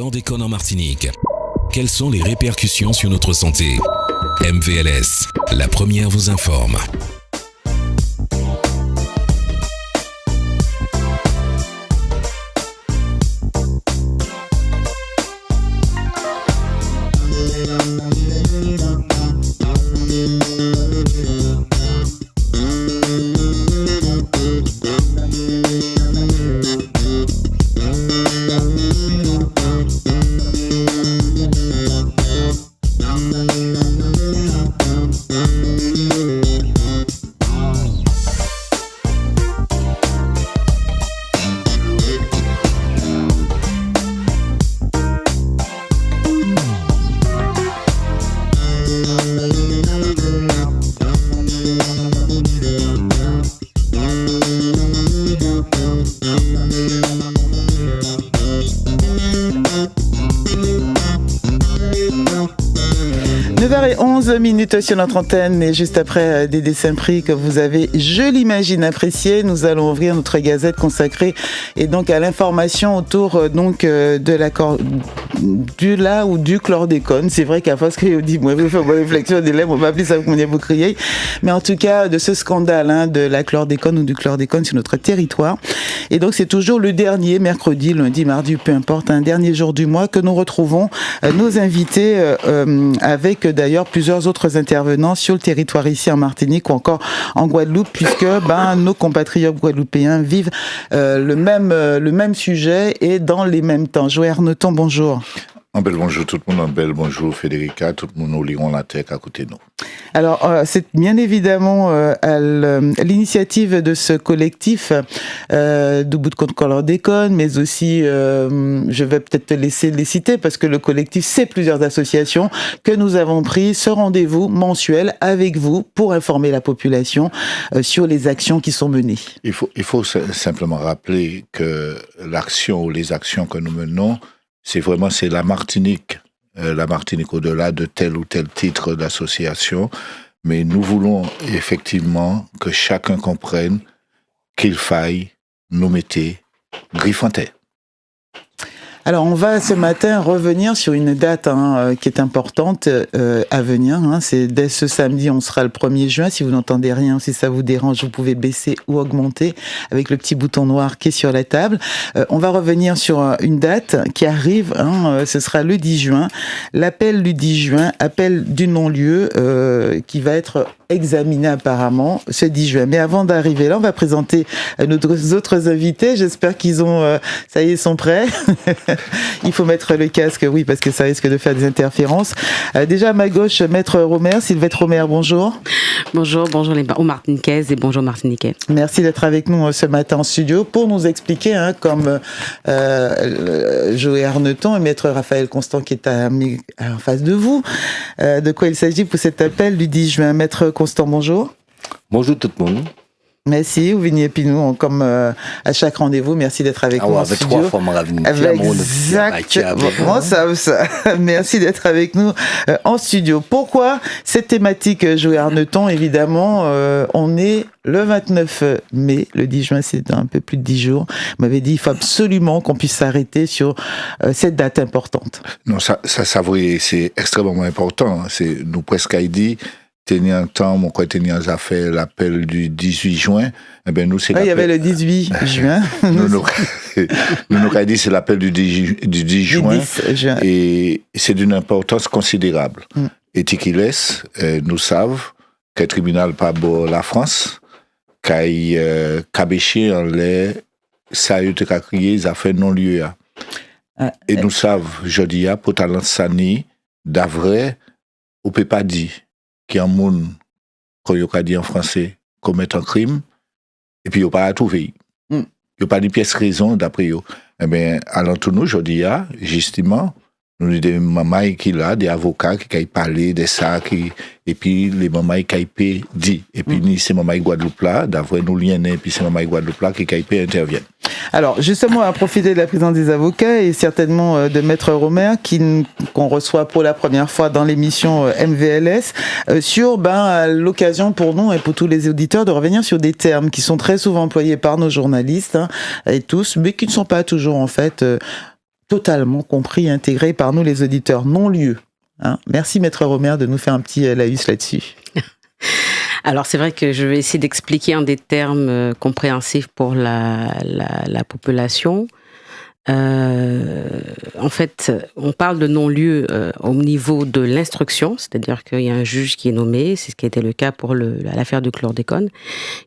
chlordécone en Martinique. Quelles sont les répercussions sur notre santé? MVLS, la première vous informe. Minutes sur notre antenne, et juste après des dessins pris que vous avez, je l'imagine, appréciés, nous allons ouvrir notre gazette consacrée et donc à l'information autour donc de du chlordécone. C'est vrai qu'à force que dit moi je fais une réflexion des lèvres, on va appeler ça comme vous criez, mais en tout cas de ce scandale de la chlordécone ou du chlordécone sur notre territoire. Et donc c'est toujours le dernier mercredi, lundi, mardi, peu importe, un dernier jour du mois que nous retrouvons nos invités avec d'ailleurs plusieurs autres intervenants sur le territoire ici en Martinique ou encore en Guadeloupe, puisque nos compatriotes guadeloupéens vivent le même sujet et dans les mêmes temps. Joël Arneton, bonjour. Un bel bonjour tout le monde, un bel bonjour Federica, tout le monde nous lirons la tech à côté de nous. Alors, c'est bien évidemment à l'initiative de ce collectif Debout contre chlordécone, mais aussi, je vais peut-être te laisser les citer, parce que le collectif, c'est plusieurs associations que nous avons pris ce rendez-vous mensuel avec vous pour informer la population sur les actions qui sont menées. Il faut simplement rappeler que l'action ou les actions que nous menons, c'est la Martinique. La Martinique au-delà de tel ou tel titre d'association. Mais nous voulons effectivement que chacun comprenne qu'il faille nous mettre griffe en tête. Alors, on va ce matin revenir sur une date qui est importante à venir. C'est dès ce samedi, on sera le 1er juin. Si vous n'entendez rien, si ça vous dérange, vous pouvez baisser ou augmenter avec le petit bouton noir qui est sur la table. On va revenir sur une date qui arrive. Ce sera le 10 juin. L'appel du 10 juin, appel du non-lieu qui va être examiné apparemment ce 10 juin. Mais avant d'arriver là, on va présenter nos autres invités. J'espère qu'ils ont, ça y est, sont prêts. Il faut mettre le casque, oui, parce que ça risque de faire des interférences. Déjà à ma gauche, Maître Romer, Sylvette Romer, bonjour. Bonjour aux Martiniquaises et bonjour Martiniquais. Merci d'être avec nous ce matin en studio pour nous expliquer, comme Joël Arneton et Maître Raphaël Constant qui est en face de vous, de quoi il s'agit pour cet appel du 10 juin. Maître Constant, bonjour. Bonjour tout le monde. Merci, Ouvigny Epinou, comme à chaque rendez-vous, merci d'être avec nous en studio. Avec 3 fois ma ravine. Exactement, ça. Merci d'être avec nous en studio. Pourquoi cette thématique, Joël Arneton? Évidemment, on est le 29 mai, le 10 juin, c'est dans un peu plus de 10 jours. Vous m'avez dit, il faut absolument qu'on puisse s'arrêter sur cette date importante. Non, ça c'est extrêmement important. C'est nous presque à dit. Tenir un temps, mon côté a fait l'appel du 18 juin. Eh ben nous c'est. Il y avait le 18 juin. nous avons dit c'est l'appel du 10 juin. 10 juin. Et c'est d'une importance considérable. Et Tikiles nous savent que le tribunal pas beau la France, qu'il cabéché en l'air, ça a eu crié, ça fait non lieu. Et nous savent, je dis, pour talent sani, d'avray, on peut pas dire. Qui en monde, quand il y a dit en français, commettre un crime, et puis il n'y a pas à trouver. Il n'y a pas de pièce raison d'après eux. Eh bien, allant tout nous, je dis, justement, nous avons des mamans qui là, des avocats qui ont parlé de ça, et puis les mamans qui ont dit. Et puis, c'est maman Guadeloupe là, d'avoir nous liens, et puis c'est maman Guadeloupe là qui interviennent. Alors, justement, à profiter de la présence des avocats et certainement de Maître Romer, qu'on reçoit pour la première fois dans l'émission MVLS, sur l'occasion pour nous et pour tous les auditeurs de revenir sur des termes qui sont très souvent employés par nos journalistes et tous, mais qui ne sont pas toujours en fait totalement compris, intégré par nous les auditeurs. Non-lieu. Hein. Merci Maître Romer de nous faire un petit laïus là-dessus. Alors c'est vrai que je vais essayer d'expliquer en des termes compréhensifs pour la population. En fait, on parle de non-lieu au niveau de l'instruction, c'est-à-dire qu'il y a un juge qui est nommé, c'est ce qui a été le cas pour l'affaire du chlordécone.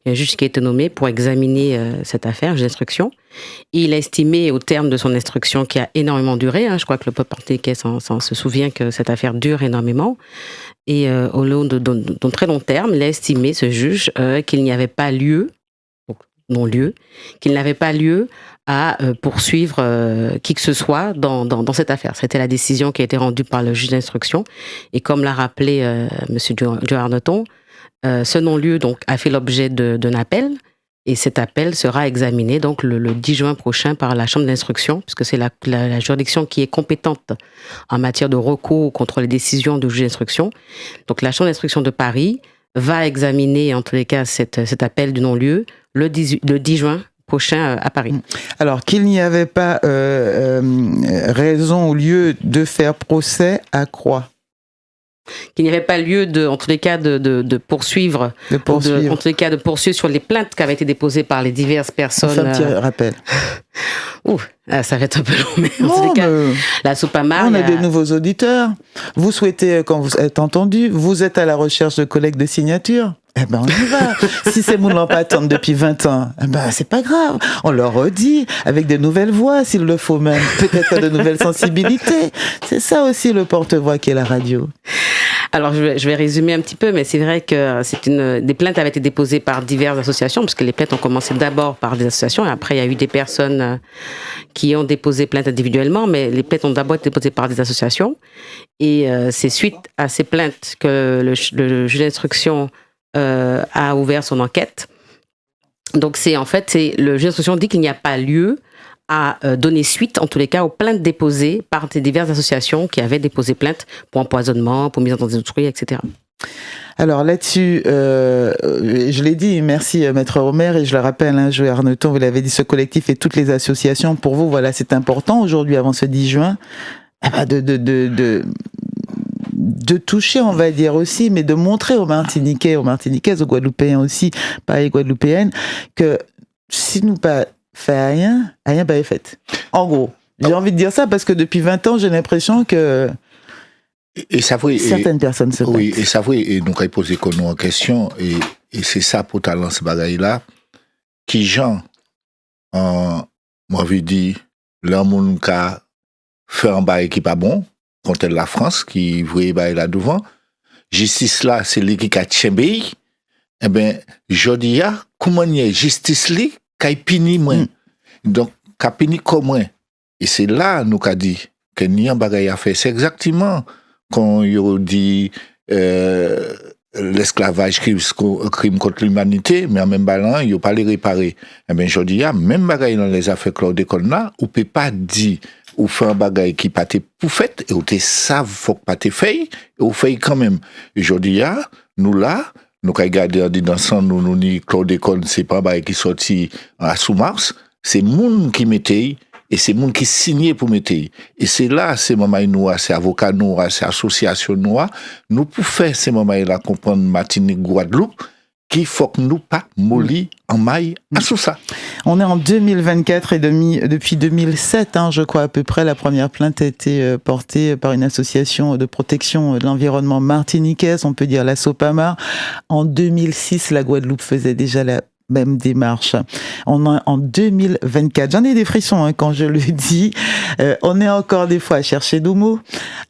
Il y a un juge qui a été nommé pour examiner cette affaire, juge d'instruction. Et il a estimé au terme de son instruction qui a énormément duré, je crois que le peuple martiniquais se souvient que cette affaire dure énormément, et au long d'un très long terme, il a estimé, ce juge, qu'il n'y avait pas lieu, donc non-lieu, qu'il n'avait pas lieu à poursuivre qui que ce soit dans cette affaire. C'était la décision qui a été rendue par le juge d'instruction. Et comme l'a rappelé M. Joarneton, ce non-lieu donc, a fait l'objet d'un appel. Et cet appel sera examiné donc le 10 juin prochain par la Chambre d'instruction, puisque c'est la juridiction qui est compétente en matière de recours contre les décisions du juge d'instruction. Donc la Chambre d'instruction de Paris va examiner en tous les cas cet appel du non-lieu le 10 juin prochain à Paris. Alors qu'il n'y avait pas raison ou lieu de faire procès à quoi ? Qu'il n'y avait pas lieu en tous les cas de poursuivre. En tous les cas de poursuivre sur les plaintes qui avaient été déposées par les diverses personnes. On fait un petit rappel. Ça va être un peu long, mais en tous les cas, la Sopamar. On a des nouveaux auditeurs. Vous souhaitez, quand vous êtes entendu, vous êtes à la recherche de collectes de signatures. Eh ben, on y va. Si ces moules n'ont pas attendre depuis 20 ans, eh ben, c'est pas grave. On leur redit, avec de nouvelles voix, s'il le faut même. Peut-être de nouvelles sensibilités. C'est ça aussi le porte-voix qu'est la radio. Alors, je vais résumer un petit peu, mais c'est vrai que des plaintes avaient été déposées par diverses associations, parce que les plaintes ont commencé d'abord par des associations, et après, il y a eu des personnes qui ont déposé plainte individuellement, mais les plaintes ont d'abord été déposées par des associations. Et c'est suite à ces plaintes que le juge d'instruction a ouvert son enquête. Donc, le juge d'instruction dit qu'il n'y a pas lieu à donner suite, en tous les cas, aux plaintes déposées par des diverses associations qui avaient déposé plainte pour empoisonnement, pour mise en danger d'autrui, etc. Alors là-dessus, je l'ai dit, merci Maître Romer, et je le rappelle, Joël Arneton, vous l'avez dit, ce collectif et toutes les associations, pour vous, voilà, c'est important aujourd'hui, avant ce 10 juin, de toucher, on va dire aussi, mais de montrer aux Martiniquais, aux Guadeloupéens aussi, pareil Guadeloupéennes, que si nous pas fait rien pas est fait. En gros, j'ai envie de dire ça parce que depuis 20 ans, j'ai l'impression que certaines personnes se battent. Oui, et ça vrai, et nous avons posé nous en question, et c'est ça pour talent ce bagaille-là, qui gens, moi je dis, leur monde qui fait un bail qui pas bon, contre la France, qui voyait bail là devant, justice là, c'est lui qui a tchébé, eh ben, je dis, comment y est justice là, qui puni moins. Donc, qui puni comme moins. Et c'est là, nous qu'a dit, que n'y a un bagaille à faire. C'est exactement quand il dit, l'esclavage, crime contre l'humanité, mais en même balance, il n'y a pas les réparer. Eh bien, je dis, même bagaille dans les affaires chlordécone là, on peut pas dire, ou fait un bagaille qui pas pour fait, et ou te savent, faut que pas te fait, et ou fait quand même. Et je dis, nous là, nous qu'à regarder dans sang, nous ni chlordécone, c'est pas un bagaille qui sorti à sous-mars, c'est monde qui mettait, et c'est monde qui signait pour mettre. Et c'est là, ces moments-là, ces avocats noirs, ces associations noires, nous pour faire ces moments-là comprendre Martinique, Guadeloupe, qu'il faut que nous pas molli en maille à tout ça. On est en 2024 et depuis 2007, je crois à peu près, la première plainte a été portée par une association de protection de l'environnement martiniquaise, on peut dire la Sopamar. En 2006, la Guadeloupe faisait déjà la même démarche. On est en 2024. J'en ai des frissons quand je le dis. On est encore des fois à chercher nos mots,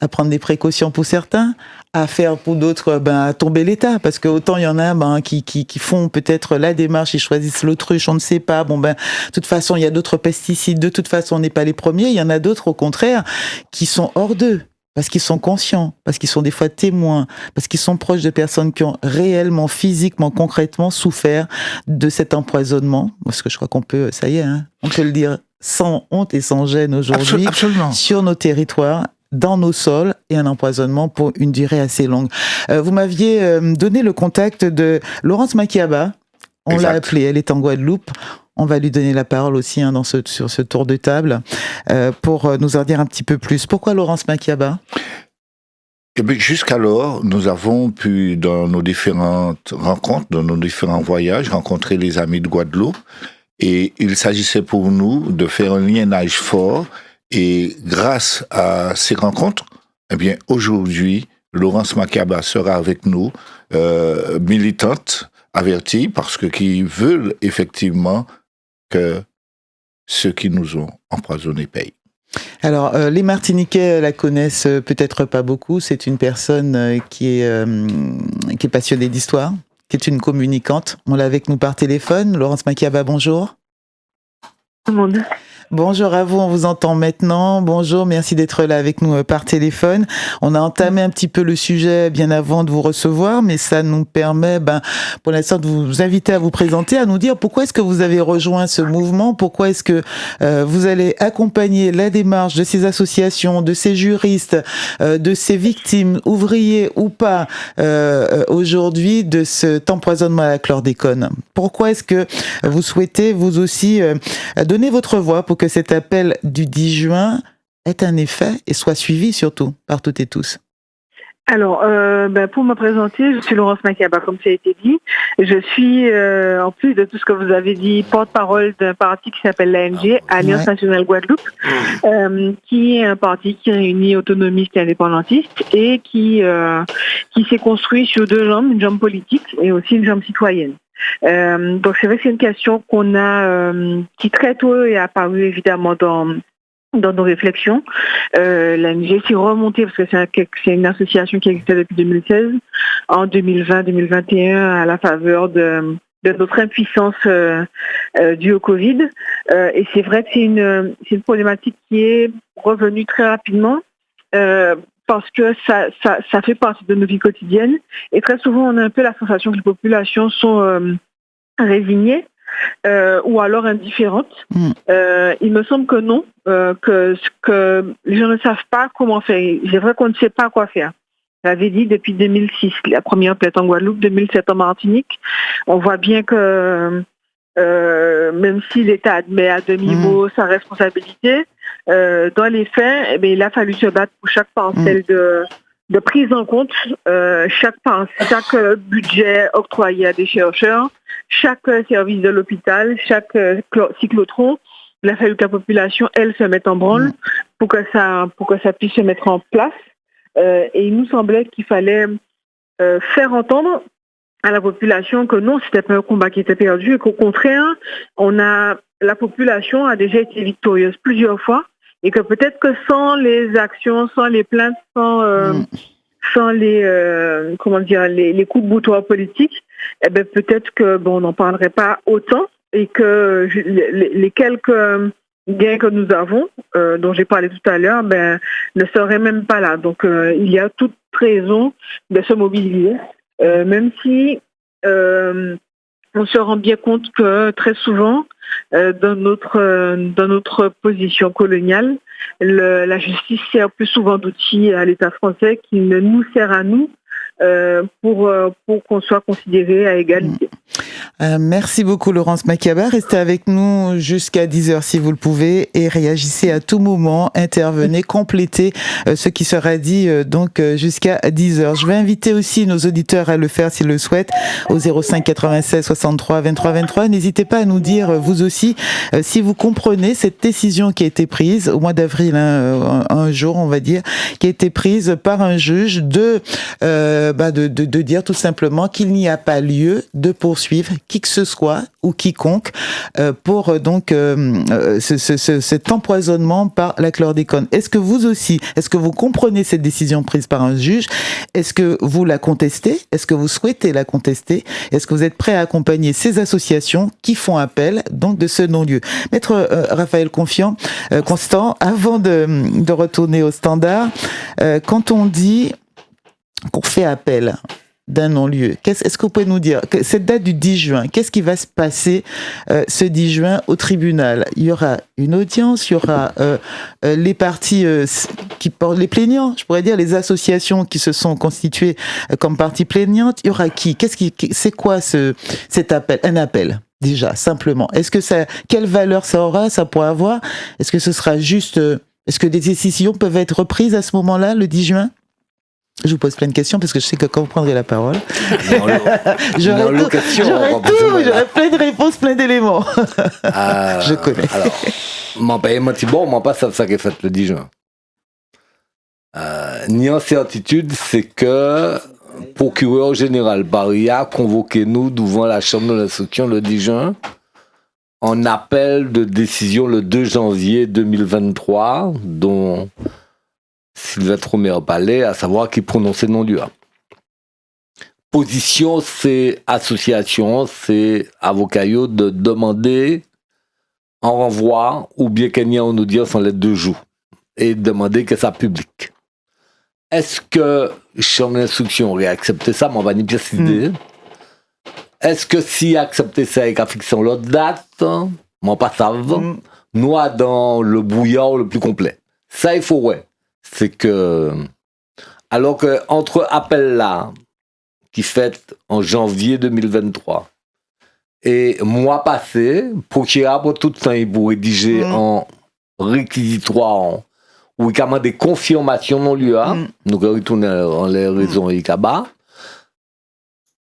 à prendre des précautions pour certains, à faire pour d'autres à tomber l'État, parce que autant il y en a qui font peut-être la démarche, ils choisissent l'autruche, on ne sait pas. De toute façon, il y a d'autres pesticides. De toute façon, on n'est pas les premiers. Il y en a d'autres, au contraire, qui sont hors d'eux. Parce qu'ils sont conscients, parce qu'ils sont des fois témoins, parce qu'ils sont proches de personnes qui ont réellement, physiquement, concrètement souffert de cet empoisonnement. Parce que je crois qu'on peut, ça y est, on peut le dire sans honte et sans gêne aujourd'hui, sur nos territoires, dans nos sols, et un empoisonnement pour une durée assez longue. Vous m'aviez donné le contact de Laurence Makiaba. On l'a appelée, elle est en Guadeloupe. On va lui donner la parole aussi sur ce tour de table pour nous en dire un petit peu plus. Pourquoi Laurence Makiaba ? Eh bien, jusqu'alors, nous avons pu, dans nos différentes rencontres, dans nos différents voyages, rencontrer les amis de Guadeloupe. Et il s'agissait pour nous de faire un lienage fort. Et grâce à ces rencontres, eh bien, aujourd'hui, Laurence Makiaba sera avec nous, militante, avertie, parce que qui veulent effectivement que ceux qui nous ont empoisonnés payent. Alors, les Martiniquais la connaissent peut-être pas beaucoup. C'est une personne qui est passionnée d'histoire, qui est une communicante. On l'a avec nous par téléphone. Laurence Makiaba, bonjour. Tout le monde. Bonjour à vous, on vous entend maintenant. Bonjour, merci d'être là avec nous par téléphone. On a entamé un petit peu le sujet bien avant de vous recevoir, mais ça nous permet, pour l'instant, de vous inviter à vous présenter, à nous dire pourquoi est-ce que vous avez rejoint ce mouvement, pourquoi est-ce que vous allez accompagner la démarche de ces associations, de ces juristes, de ces victimes, ouvriers ou pas, aujourd'hui, de cet empoisonnement à la chlordécone. Pourquoi est-ce que vous souhaitez, vous aussi, donner votre voix pour que cet appel du 10 juin ait un effet et soit suivi surtout par toutes et tous? Alors, pour me présenter, je suis Laurence Makiaba, comme ça a été dit. Je suis, en plus de tout ce que vous avez dit, porte-parole d'un parti qui s'appelle l'ANG, Alliance Nationale Guadeloupe, qui est un parti qui réunit autonomistes et indépendantistes et qui s'est construit sur deux jambes, une jambe politique et aussi une jambe citoyenne. Donc c'est vrai que c'est une question qu'on a qui très tôt est apparue évidemment dans nos réflexions. L'ANG s'est remontée parce que c'est une association qui existait depuis 2016. En 2020-2021, à la faveur de notre impuissance due au Covid. Et c'est vrai que c'est une problématique qui est revenue très rapidement. Parce que ça fait partie de nos vies quotidiennes. Et très souvent, on a un peu la sensation que les populations sont résignées ou alors indifférentes. Il me semble que non, que les gens ne savent pas comment faire. C'est vrai qu'on ne sait pas quoi faire. J'avais dit depuis 2006, la première plainte en Guadeloupe, 2007 en Martinique. On voit bien que même si l'État admet à demi-mot sa responsabilité, dans les faits, il a fallu se battre pour chaque parcelle de prise en compte, chaque budget octroyé à des chercheurs, chaque service de l'hôpital, chaque cyclotron. Il a fallu que la population, elle, se mette en branle pour que ça puisse se mettre en place. Et il nous semblait qu'il fallait faire entendre à la population que non, c'était pas un combat qui était perdu et qu'au contraire, la population a déjà été victorieuse plusieurs fois et que peut-être que sans les actions, sans les plaintes, sans les les coups de boutoir politiques, peut-être que on n'en parlerait pas autant et que les quelques gains que nous avons, dont j'ai parlé tout à l'heure, ne seraient même pas là. Donc il y a toute raison de se mobiliser. Même si on se rend bien compte que très souvent, dans notre position coloniale, la justice sert plus souvent d'outil à l'État français qu'il ne nous sert à nous pour qu'on soit considéré à égalité. Merci beaucoup Laurence Makiaba. Restez avec nous jusqu'à 10h si vous le pouvez et réagissez à tout moment, intervenez, complétez ce qui sera dit donc jusqu'à 10h. Je vais inviter aussi nos auditeurs à le faire s'ils le souhaitent au 05 96 63 23 23. N'hésitez pas à nous dire vous aussi si vous comprenez cette décision qui a été prise au mois d'avril, un jour on va dire, qui a été prise par un juge de dire tout simplement qu'il n'y a pas lieu de poursuivre qui que ce soit ou quiconque pour donc cet empoisonnement par la chlordécone. Est-ce que vous aussi, est-ce que vous comprenez cette décision prise par un juge? Est-ce que vous la contestez? Est-ce que vous souhaitez la contester? Est-ce que vous êtes prêt à accompagner ces associations qui font appel donc de ce non-lieu? Maître Raphaël Constant, avant de retourner au standard, quand on dit qu'on fait appel d'un non-lieu, est-ce que vous pouvez nous dire, cette date du 10 juin, qu'est-ce qui va se passer ce 10 juin au tribunal? Il y aura une audience, il y aura les parties, les plaignants, je pourrais dire, les associations qui se sont constituées comme parties plaignantes, il y aura qui? C'est quoi cet appel? Un appel. déjà, simplement. Quelle valeur ça aura, ça pourrait avoir? Est-ce que ce sera juste, est-ce que des décisions peuvent être reprises à ce moment-là, le 10 juin? Je vous pose plein de questions parce que je sais que quand vous prendrez la parole, j'aurai plein de réponses, plein d'éléments. Je connais. Alors, mon pas ça qui est fait le 10 juin. Ni en certitude, c'est que procureur général Baria convoqué nous devant la chambre de l'instruction le 10 juin en appel de décision le 2 janvier 2023 dont Sylvain Tromer parlait, à savoir qui prononçait non-lieu. Position, c'est association, c'est avocat de demander en renvoi ou bien qu'il y ait en audience en les 2 jours et demander que ça publique. Est-ce que chambre d'instruction aurait accepté ça, mais on va ni pièce idée. Est-ce que si accepté ça et qu'à fixer l'autre date, moi pas savent, nous dans le brouillard le plus complet. Ça il faut ouais. C'est que alors que entre appel là qui fait en janvier 2023 et mois passé, procureur pour tout le temps il pour rédiger en réquisitoire ou il a des confirmations non lieu nous retourner en les raisons et cabas.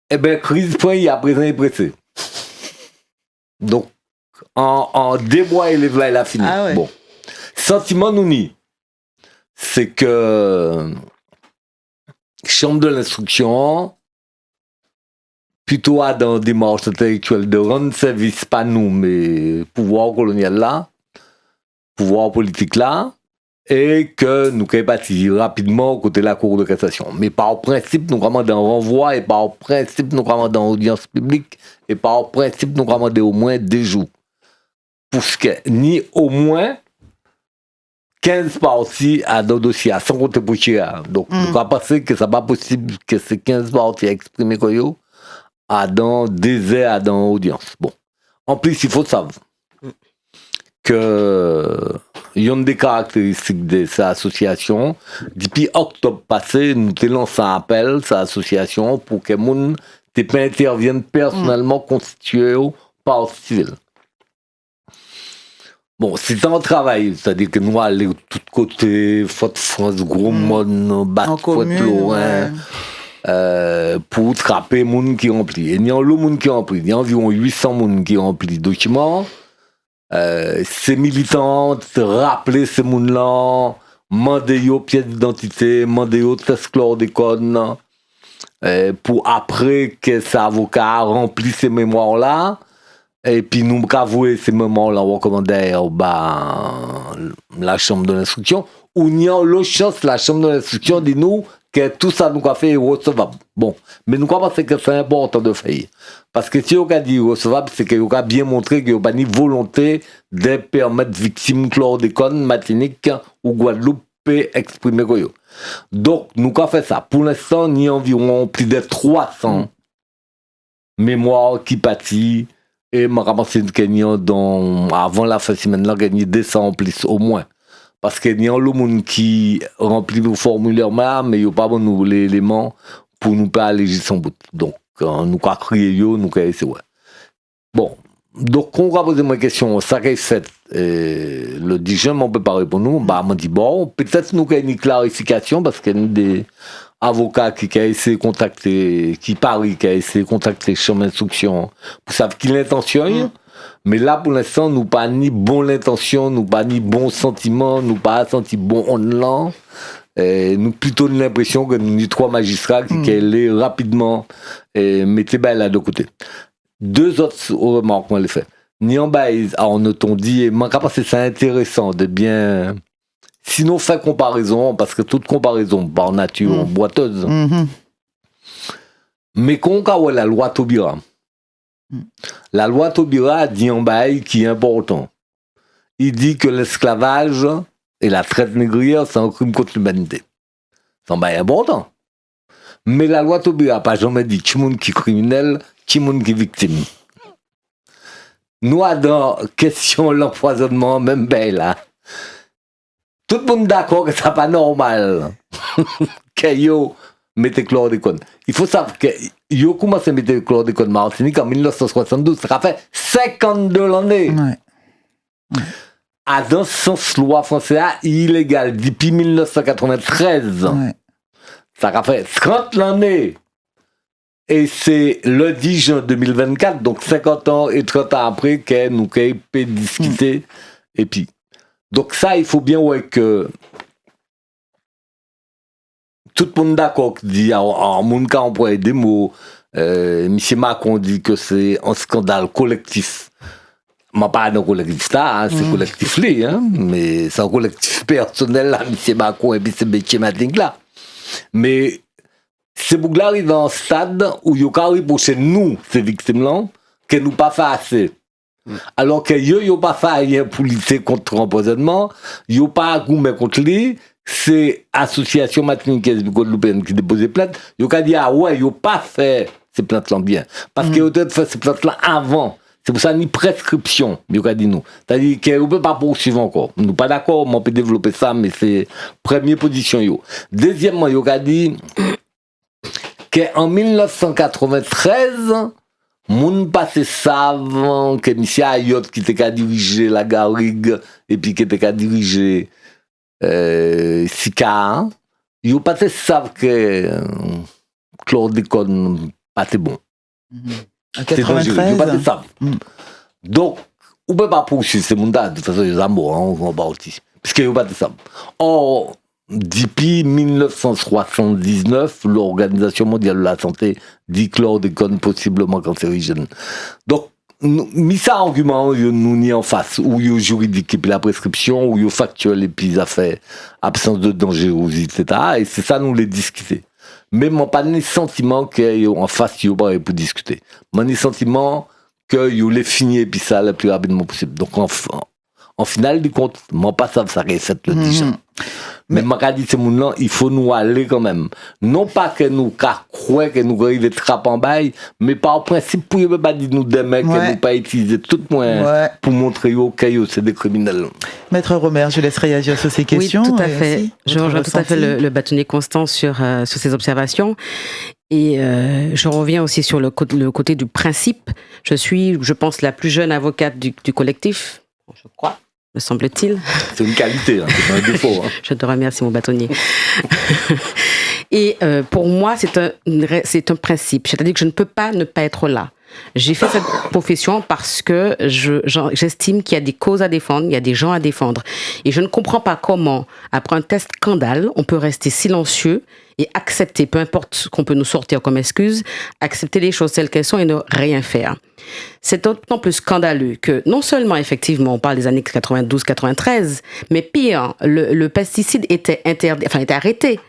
Eh ben crise point il a présent et pressé. Donc en 2 mois il a fini. Ah ouais. Bon. Sentiment nous nie. C'est que chambre de l'instruction plutôt dans des démarches intellectuelles de rendre service pas nous mais pouvoir colonial là, pouvoir politique là, et que nous pouvons bâtir rapidement côté de la Cour de cassation. Mais par principe, nous commandons un renvoi, et par principe, nous commandons une audience publique, et par principe, nous commandons au moins 2 jours. Pour ce que, ni au moins 15 parties à nos dossiers, à son côté pour tirer. Donc, nous avons pensé que ce n'est pas possible que ces 15 parties exprimées à dans désert, à dans audience. Bon. En plus, il faut savoir que il y a une des caractéristiques de cette association. Depuis octobre passé, nous avons lancé un appel, cette association, pour que les gens interviennent personnellement constitués par civil. Bon, c'est un travail, c'est-à-dire que nous allons de tous côtés, Forte France, Gros Monde, Bat Forte Lorrain, pour attraper les gens qui remplissent. Et il y a le monde qui remplit. Il y a environ 800 gens qui remplissent documents. Ces militants rappeler ces gens-là, demander aux pièces d'identité, demander aux tests chlordécone, pour après que ces avocats remplissent ces mémoires-là. Et puis nous avouer ces moments-là, on recommande la chambre de l'instruction. Ou il y a le chance, la chambre de l'instruction dit nous que tout ça nous a fait irrecevable. Bon, mais nous pensons que c'est important de faire. Parce que si on a dit irrecevable, c'est qu'on a bien montré qu'il n'y a pas de volonté de permettre victimes chlordécone, Martinique ou Guadeloupe exprimer. Donc, nous avons fait ça. Pour l'instant, il y a environ plus de 300 mémoires qui pâtissent. Et je ramassé une Kenyan avant la fin de semaine, là, gagné 200 en plus au moins. Parce qu'il y a le monde qui remplit le formulaire, mais il n'y a pas bon l'élément pour nous pas aller son bout. Donc, nous avons crié, nous avons essayé. Bon, donc, on va poser ma question, ça qui est fait le 10 juin, on ne peut pas répondre. On m'a dit, bon, peut-être nous avons une clarification parce qu'il y a des avocats qui ont essayé de contacter, qui parient, qui ont essayé de contacter le champ d'instruction pour savoir qui l'intention. Mais là, pour l'instant, nous pas ni bon l'intention, nous pas ni bon sentiment, nous pas senti bon on nous plutôt l'impression que nous 3 magistrats qui allaient rapidement mettre là de côté. 2 autres remarques, on les fait. Niambaïs, on a-t-on dit, et moi, parce que c'est intéressant de bien. Sinon, fait comparaison, parce que toute comparaison par nature boiteuse. Mais qu'on a la loi Taubira. La loi Taubira dit un bail qui est important. Il dit que l'esclavage et la traite négrière, c'est un crime contre l'humanité. C'est un bail important. Mais la loi Taubira n'a pas jamais dit qui monde qui est criminel, qui monde qui est victime. Nous, dans la question de l'empoisonnement, même bail là, tout le monde est d'accord que ça n'est pas normal. Que mettre chlordécone. Il faut savoir que ils ont commencé à mettre le chlordécone Martinique en 1972. Ça fait 52 l'année. Ouais. À dans ce sens, loi française illégale depuis 1993. Ouais. Ça a fait 30 l'année. Et c'est le 10 juin 2024, donc 50 ans et 30 ans après, que nous avons pu discuter. Et puis, donc ça, il faut bien voir que tout le monde d'accord dit, en mon cas, on pourrait des mots. M. Macron dit que c'est un scandale collectif. Mais pas un collectif là, hein, c'est collectif là, hein, mais c'est un collectif personnel là, M. Macron et puis c'est M. Mading là. Mais c'est pour arriver à un stade où il y a reproché nous, ces victimes-là, que nous pas fait assez. Alors que ils n'ont pas fait rien pour lutter contre l'empoisonnement, ils n'ont pas goûté contre lui, c'est l'association martiniquaise de Guadeloupe qui déposait plainte, ils ont dit, ah ouais, ils n'ont pas fait ces plaintes-là bien. Parce qu'ils ont fait ces plaintes-là avant. C'est pour ça qu'il y a une prescription, ils ont dit nous. C'est-à-dire qu'on ne peut pas poursuivre encore. Nous ne sommes pas d'accord, on peut développer ça, mais c'est première position. Yo. Deuxièmement, ils ont dit qu'en 1993, moun passé savent que M. Ayot qui était qu'à diriger la Garrigue et puis qui était qu'à diriger Sika, ils ont passé savent que chlordécone pas bon. En 93. Donc, on ne peut pas poursuivre ces mondes-là, de toute façon, ils ont mort, on va autisme. Parce qu'ils n'ont pas de ça. Or, depuis 1979, l'Organisation mondiale de la santé dit chlordécone possiblement cancérigène. Donc, mis ça en argument, nous ni en face, ou il y a juridique et puis la prescription, ou il y a factuel et puis ça fait absence de dangerosité, etc. Et c'est ça, nous les discuter. Mais mon pas ni sentiment qu'en face, il y a pas pour discuter. Mon sentiment qu'il y a les finir et puis ça le plus rapidement possible. Donc, en finale du compte, mon pas ça reste le 10 ans. Mais je dis ces gens-là, il faut nous aller quand même. Non pas que nous croyons que nous arrivons à trapper en bail, mais par principe, pour ne pas dire nous des mecs, que nous pas utiliser tout moyen pour montrer que c'est des criminels. Maître Romer, je laisse réagir sur ces questions. Oui, tout à fait. Aussi, je rejoins tout à fait le bâtonnier Constant sur ces observations. Et je reviens aussi sur le côté du principe. Je suis, je pense, la plus jeune avocate du collectif, je crois. Me semble-t-il. C'est une qualité, hein, c'est pas un défaut. Hein. Je te remercie, mon bâtonnier. Et pour moi, c'est un principe. C'est-à-dire que je ne peux pas ne pas être là. J'ai fait cette profession parce que j'estime qu'il y a des causes à défendre, il y a des gens à défendre. Et je ne comprends pas comment, après un test scandale, on peut rester silencieux et accepter, peu importe ce qu'on peut nous sortir comme excuse, accepter les choses telles qu'elles sont et ne rien faire. C'est d'autant plus scandaleux que non seulement, effectivement, on parle des années 92-93, mais pire, le pesticide était arrêté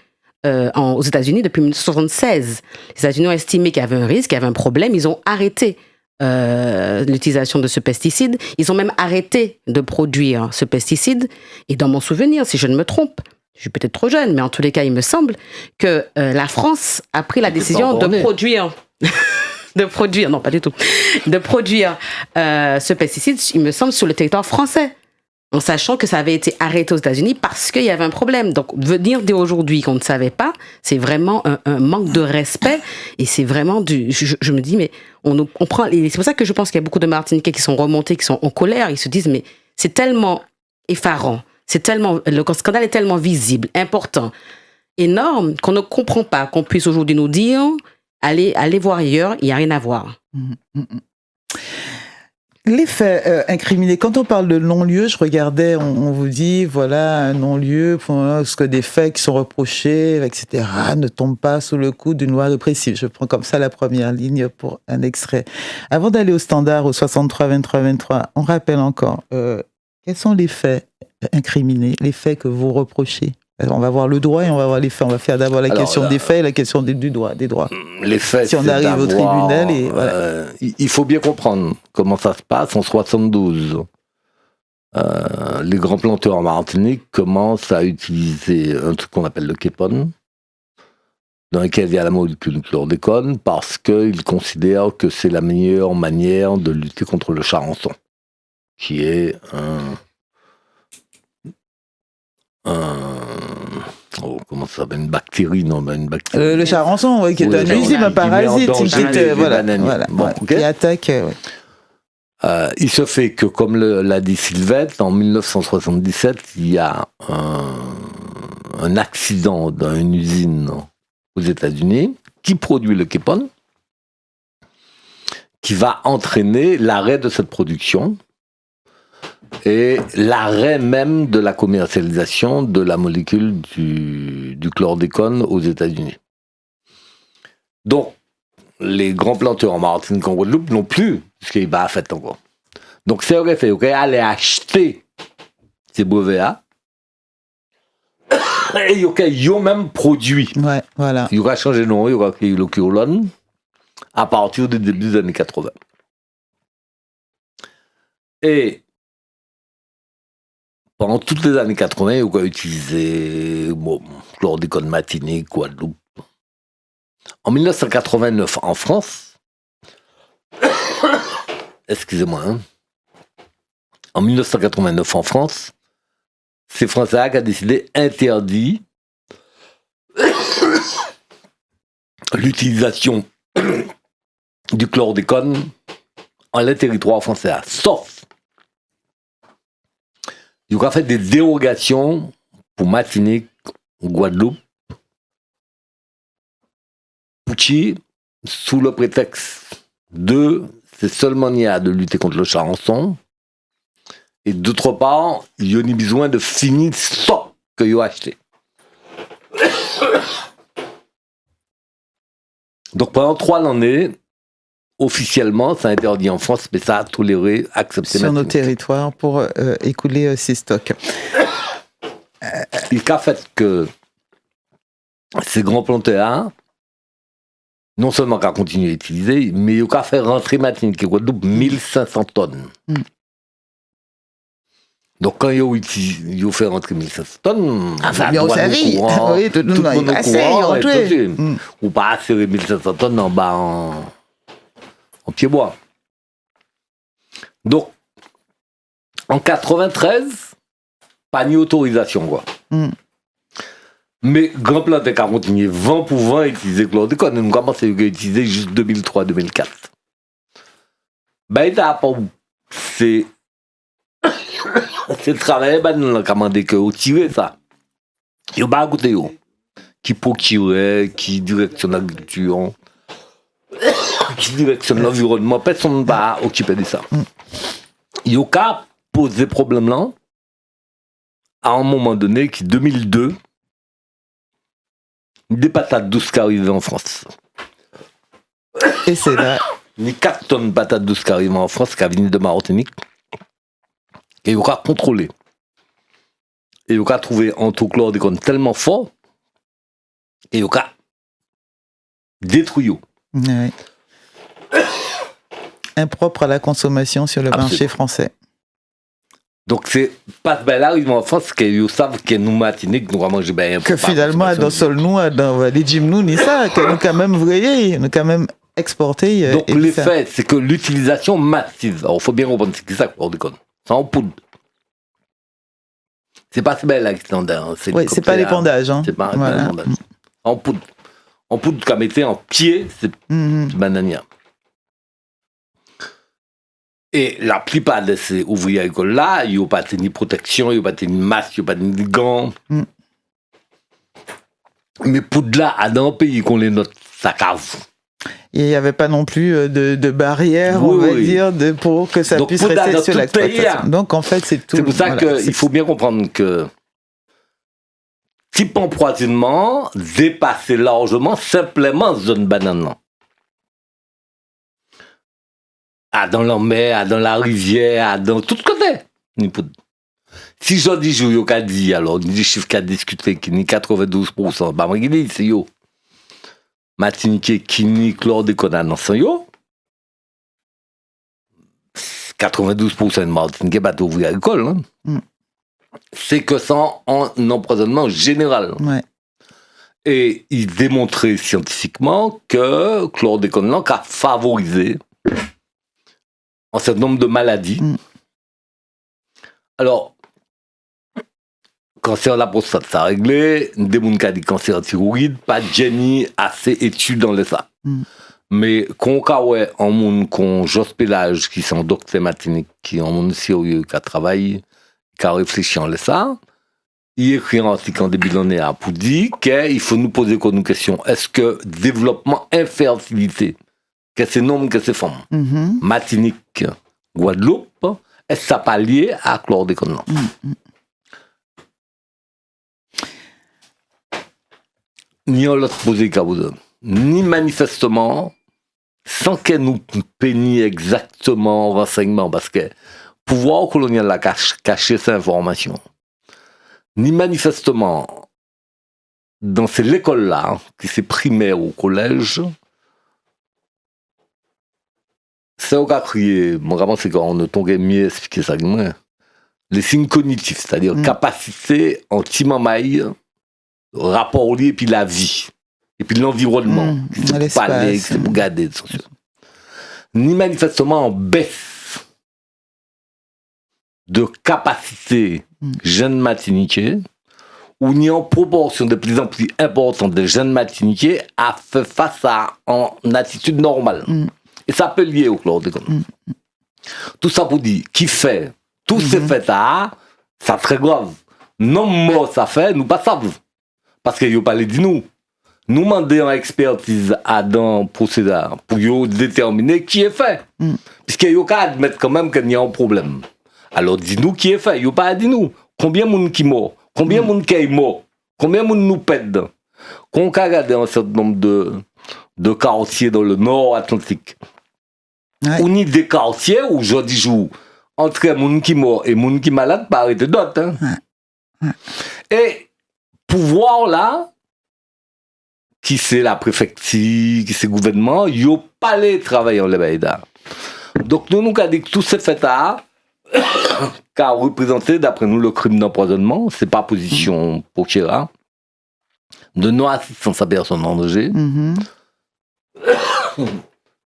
aux États-Unis depuis 1976. Les États-Unis ont estimé qu'il y avait un risque, qu'il y avait un problème, ils ont arrêté l'utilisation de ce pesticide. Ils ont même arrêté de produire ce pesticide. Et dans mon souvenir, si je ne me trompe, je suis peut-être trop jeune, mais en tous les cas, il me semble que la France a pris la décision de produire... non pas du tout, de produire ce pesticide, il me semble, sur le territoire français, en sachant que ça avait été arrêté aux États-Unis parce qu'il y avait un problème. Donc, venir dire aujourd'hui qu'on ne savait pas, c'est vraiment un manque de respect et c'est vraiment je me dis, mais on prend... Et c'est pour ça que je pense qu'il y a beaucoup de Martiniquais qui sont remontés, qui sont en colère, ils se disent, mais c'est tellement effarant, le scandale est tellement visible, important, énorme, qu'on ne comprend pas qu'on puisse aujourd'hui nous dire... Allez voir ailleurs, il n'y a rien à voir. Les faits incriminés, quand on parle de non-lieu, je regardais, on vous dit, voilà, un non-lieu, parce que des faits qui sont reprochés, etc., ne tombent pas sous le coup d'une loi répressive. Je prends comme ça la première ligne pour un extrait. Avant d'aller au standard, au 63, 23, 23, on rappelle encore, quels sont les faits incriminés, les faits que vous reprochez ? On va voir le droit et on va voir les faits. On va faire d'abord la question des faits et la question des droits. Les faits, si on arrive au tribunal et voilà. Il faut bien comprendre comment ça se passe. En 72, les grands planteurs en Martinique commencent à utiliser un truc qu'on appelle le képon, dans lequel il y a la molécule chlordécone, parce qu'ils considèrent que c'est la meilleure manière de lutter contre le charançon, qui est comment ça ça va une bactérie, non, mais une bactérie. Le charançon, oui, qui est un nuisible, un parasite, qui attaque. Il se fait que, comme l'a dit Sylvette, en 1977, il y a un accident dans une usine aux États-Unis qui produit le Képone, qui va entraîner l'arrêt de cette production et l'arrêt même de la commercialisation de la molécule du chlordécone aux États-Unis. Donc, les grands planteurs en Martinique, en Guadeloupe, non plus ce qui va fait encore. Donc, c'est vrai fait, aller acheter ces brevets-là et ils ont même produit. Ouais, voilà. Il y aura changé de nom, il y aura créé le Kyolon à partir du début des années 80. Et pendant toutes les années 80, il y aura utilisé chlordécone matinique, Guadeloupe. En 1989, en France, excusez-moi, hein, en 1989, en France, c'est Français qui a décidé d'interdire l'utilisation du chlordécone en les territoires français, sauf il y aura fait des dérogations pour Martinique, Guadeloupe, Pouchi, sous le prétexte c'est seulement il y a de lutter contre le charançon, et d'autre part, il y a besoin de finir le stock que vous avez acheté. Donc pendant 3 années, officiellement, ça interdit en France, mais ça a toléré, accepté sur nos territoires pour écouler ces stocks. Le cas fait que ces grands planteurs, non seulement qu'à continuer à utiliser, mais il a fait rentrer Martinique et Guadeloupe 1500 tonnes. Donc quand il a fait rentrer 1500 tonnes, bien savez, oui, tout le monde est passé, ou pas assez 1500 tonnes en bas en pied-bois. Donc, en 93, pas ni autorisation, quoi. Mais Grand Planté a continué vent pour vent à utiliser chlordécone. Nous commençons à utiliser juste 2003-2004. Ben, c'est le travail, ben, nous avons commandé que vous tirez ça. Il n'y a pas goûté, qui procurait, qui directionne l'agriculture, qui directionne l'environnement. Personne ne va occuper de ça. Il y a posé problème là, à un moment donné, qui 2002, des patates douces qui arrivaient en France. Et c'est là. Les 4 tonnes de patates douces qui arrivaient en France, qui venaient de Martinique, et il y aura contrôlé. Et il y aura trouvé un taux chlordécone tellement fort, et il y aura détruit. Ouais. Impropre à la consommation sur le marché français. Donc c'est pas ben là ils vont en France qu'ils savent que nous Martinique nous manger bien que finalement dans sol nous dans les gym nous ni ça que nous quand même vrai nous quand même exporter. Donc l'effet c'est que l'utilisation massive. Alors il faut bien comprendre c'est ça chlordécone. C'est en poudre. C'est pas ce bel là standard. Oui, c'est pas l'épandage hein. C'est pas l'épandage. En poudre. En poudre qu'à mettre en pied c'est banania. Et la plupart de ces ouvriers agricoles-là, ils n'ont pas de protection, ils n'ont pas de masque, ils n'ont pas de gants. Mais pour de là, à dans un pays qu'on les note, ça cave. Et il n'y avait pas non plus de barrière, on va dire, pour que ça puisse rester sur l'exploitation. Donc en fait, c'est tout. C'est pour ça qu'il faut bien comprendre que type empoisonnement dépassait largement simplement zone banane. Dans la mer, dans la rivière, dans tout côté. Si je dis, je vous dis, alors, des chiffres qu'a discuté, qui ni 92%, bah, moi, je dis, c'est yo. Martinique, qui ni chlordécone, non, c'est yo. 92% de Martinique, pas d'ouvriers agricoles, hein. C'est que ça en empoisonnement général. Ouais. Et il démontrait scientifiquement que chlordécone, a favorisé un certain nombre de maladies. Alors, cancer de la prostate, ça a réglé. Des gens qui ont dit cancer de thyroïde, pas de génie assez études dans les ça. Mais quand on a un monde comme Jos Pélage, qui sont docteur matinique, qui ont un monde sérieux, qui a travaillé, qui a réfléchi en ça, il écrit un article en début d'année pour dire qu'il faut nous poser une question. Est-ce que développement infertilité, que c'est homme, que c'est femme, Martinique, Guadeloupe, est-ce que ça pas lié à chlordécone? Ni on l'a posé qu'à vous donner, ni manifestement, sans qu'elle nous pénie exactement renseignement, parce que pouvoir colonial a caché ces informations, ni manifestement, dans ces écoles-là, qui c'est primaire ou collège, c'est au cas crié, vraiment c'est quand on t'aurait mieux expliqué ça que moi, les signes cognitifs, c'est-à-dire capacité anti-mamaille, rapport lié, et puis la vie, et puis l'environnement, c'est pour parler, c'est pour garder, ni manifestement en baisse de capacité jeunes matiniqués, ou ni en proportion de plus en plus importante de jeunes matiniqués à faire face à en attitude normale. Et ça peut lier au chlordécone. Tout ça pour dire, qui fait, tout ces faits-là, ça très grave. Non, moi, ça fait, nous pas savons. Parce qu'ils ont parlé de nous. Nous demandons une expertise à dans le procédé pour déterminer qui est fait. Puisqu'ils ont qu'à admettre quand même qu'il y a un problème. Alors, dis-nous qui est fait. Ils n'ont pas à dire nous. Combien de monde qui mort? Combien de monde qui est mort? Combien de monde nous pète? Quand on regarde un certain nombre de quartiers dans le nord Atlantique, on y des quartiers où je dis jour entre les gens qui mort et les gens qui malades, pas arrêter d'autres. Et pouvoir là, qui c'est la préfecture, qui c'est le gouvernement, ils n'ont pas les travailleurs les baïdas. Donc nous avons dit que tout ce fait-là, qui a représenté, d'après nous, le crime d'empoisonnement, c'est pas position pour Chira, de non-assistance à personne en danger,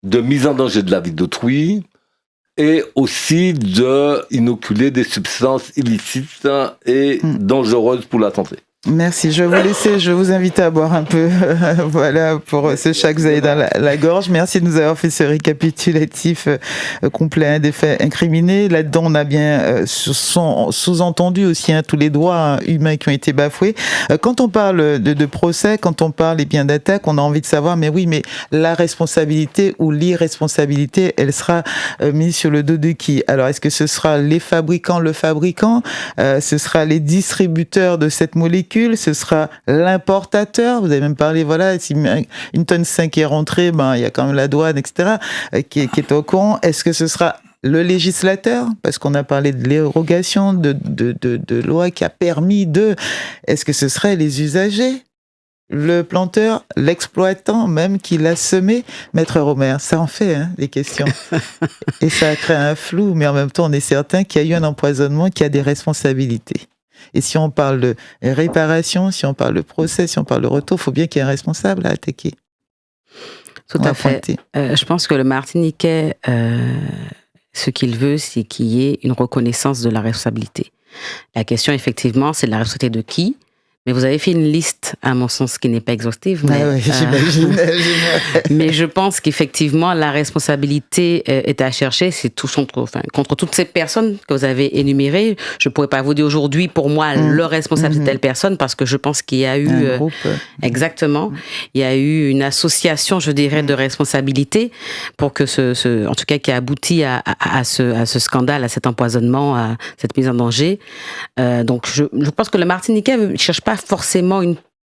de mise en danger de la vie d'autrui, et aussi d'inoculer des substances illicites et dangereuses pour la santé. Merci, je vais vous laisser, je vous invite à boire un peu, voilà, pour ce chat que vous avez dans la gorge. Merci de nous avoir fait ce récapitulatif complet des faits incriminés. Là-dedans, on a bien sous-entendu aussi tous les droits humains qui ont été bafoués. Quand on parle de procès, quand on parle bien d'attaque, on a envie de savoir, mais oui, mais la responsabilité ou l'irresponsabilité, elle sera mise sur le dos de qui? Alors, est-ce que ce sera les fabricants, le fabricant, ce sera les distributeurs de cette molécule, ce sera l'importateur, vous avez même parlé, voilà, si une tonne 5 est rentrée, ben, il y a quand même la douane, etc., qui est au courant. Est-ce que ce sera le législateur, parce qu'on a parlé de l'érogation de loi qui a permis est-ce que ce serait les usagers, le planteur, l'exploitant même qui l'a semé? Maître Romer, ça en fait des questions. Et ça crée un flou, mais en même temps, on est certain qu'il y a eu un empoisonnement qui a des responsabilités. Et si on parle de réparation, si on parle de procès, si on parle de retour, il faut bien qu'il y ait un responsable à attaquer. Tout à fait. Je pense que le Martiniquais, ce qu'il veut, c'est qu'il y ait une reconnaissance de la responsabilité. La question, effectivement, c'est de la responsabilité de qui? Mais vous avez fait une liste, à mon sens, qui n'est pas exhaustive. Mais, oui, j'imagine. Mais je pense qu'effectivement, la responsabilité est à chercher. C'est contre toutes ces personnes que vous avez énumérées. Je ne pourrais pas vous dire aujourd'hui, pour moi, le responsable c'est telle personne, parce que je pense qu'il y a eu... un groupe. Exactement. Il y a eu une association, je dirais, de responsabilité pour que en tout cas, qui a abouti à ce scandale, à cet empoisonnement, à cette mise en danger. Donc, je pense que le Martiniquais ne cherche pas forcément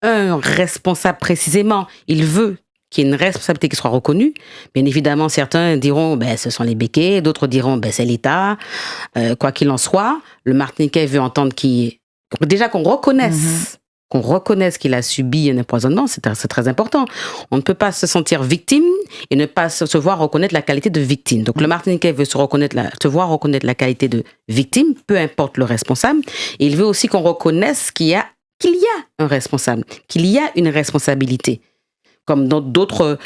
un responsable précisément. Il veut qu'il y ait une responsabilité qui soit reconnue. Bien évidemment, certains diront ce sont les béquets, d'autres diront c'est l'État. Quoi qu'il en soit, le Martiniquais veut entendre déjà qu'on reconnaisse qu'il a subi un empoisonnement, c'est très important. On ne peut pas se sentir victime et ne pas se voir reconnaître la qualité de victime. Donc le Martiniquais veut se voir reconnaître la qualité de victime, peu importe le responsable. Et il veut aussi qu'on reconnaisse qu'il y a un responsable, qu'il y a une responsabilité. Comme dans d'autres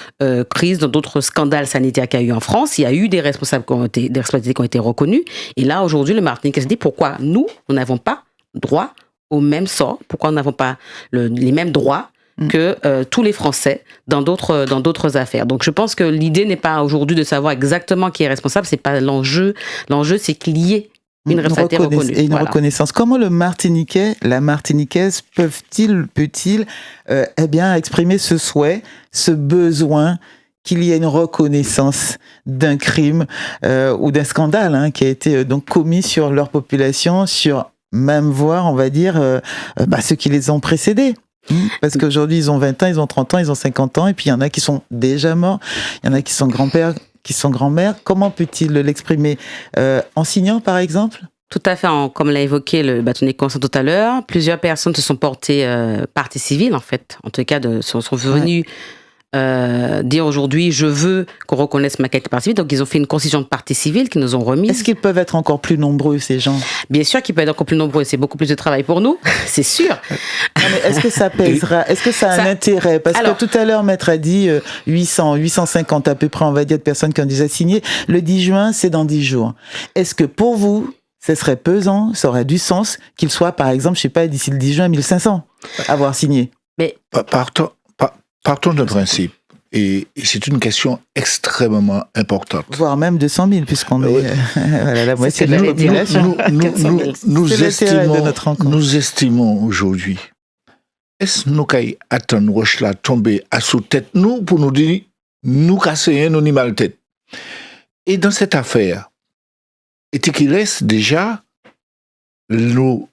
crises, dans d'autres scandales sanitaires qu'il y a eu en France, il y a eu des responsabilités qui ont été reconnues. Et là, aujourd'hui, le Martiniquais se dit pourquoi nous n'avons pas droit au même sort, pourquoi nous n'avons pas les mêmes droits que tous les Français dans d'autres affaires. Donc je pense que l'idée n'est pas aujourd'hui de savoir exactement qui est responsable, c'est pas l'enjeu. L'enjeu, c'est qu'il y ait une responsabilité reconnue. Et une reconnaissance. Comment la Martiniquaise peut-il exprimer ce souhait, ce besoin qu'il y ait une reconnaissance d'un crime ou d'un scandale qui a été donc commis sur leur population, sur même voire, on va dire, ceux qui les ont précédés. Parce qu'aujourd'hui, ils ont 20 ans, ils ont 30 ans, ils ont 50 ans, et puis il y en a qui sont déjà morts, il y en a qui sont grands-pères, qui sont grands-mères. Comment peut-il l'exprimer en signant, par exemple ? Tout à fait. Comme l'a évoqué le bâtonnier Constant tout à l'heure, plusieurs personnes se sont portées partie civile, en fait. En tout cas, sont venues dire aujourd'hui, je veux qu'on reconnaisse ma qualité partie civile. Donc, ils ont fait une constitution de partie civile qu'ils nous ont remise. Est-ce qu'ils peuvent être encore plus nombreux, ces gens ? Bien sûr qu'ils peuvent être encore plus nombreux. C'est beaucoup plus de travail pour nous, c'est sûr. Non, mais est-ce que ça pèsera ? Est-ce que ça a un intérêt ? Parce que tout à l'heure, Maître a dit 850 à peu près, on va dire, de personnes qui ont déjà signé. Le 10 juin, c'est dans 10 jours. Est-ce que pour vous, ce serait pesant, ça aurait du sens qu'il soit, par exemple, je sais pas, d'ici le 10 juin, 1500 avoir signé ? Mais Partons d'un principe, et c'est une question extrêmement importante. Voire même 200 000, puisqu'on est la moitié de la population. Nous estimons aujourd'hui, est-ce nous qu'à attendre roche là tomber à sous tête nous pour nous dire nous casser nous ni mal tête. Et dans cette affaire, et qu'il laisse déjà nos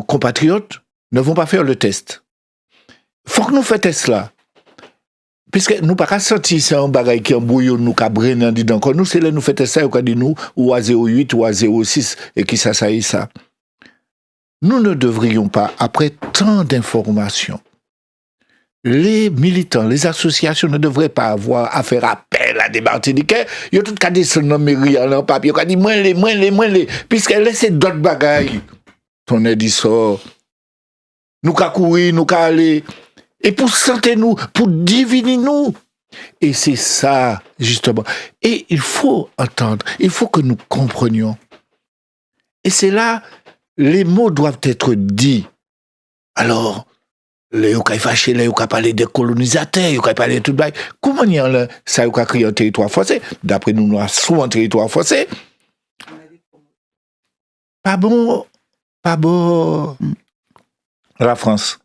compatriotes ne vont pas faire le test. Faut que nous fassions test là. Puisque nous pas sortir c'est un bagage qui embrouille nous ka brenan dit donc nous c'est là nous fait ça ou ka dit nous ou à 08 ou à 06 et qui ça. Nous ne devrions pas, après tant d'informations, les militants, les associations ne devraient pas avoir à faire appel à des Martiniquais. Ils ont tout qu'à descendre dans mairie en papier, ils ont dit moins les, puisque laissez d'autres bagailles. On a dit ça. Nous qu'à courir, nous qu'à aller. Et pour santé nous, pour diviner nous. Et c'est ça, justement. Et il faut entendre, il faut que nous comprenions. Et c'est là, les mots doivent être dits. Alors, les yoka fâchés, les yoka parler des colonisateurs, yoka parler de tout le bail. Comment y a ça yoka créé un territoire forcé? D'après nous, nous avons souvent un territoire forcé. Pas bon. La France.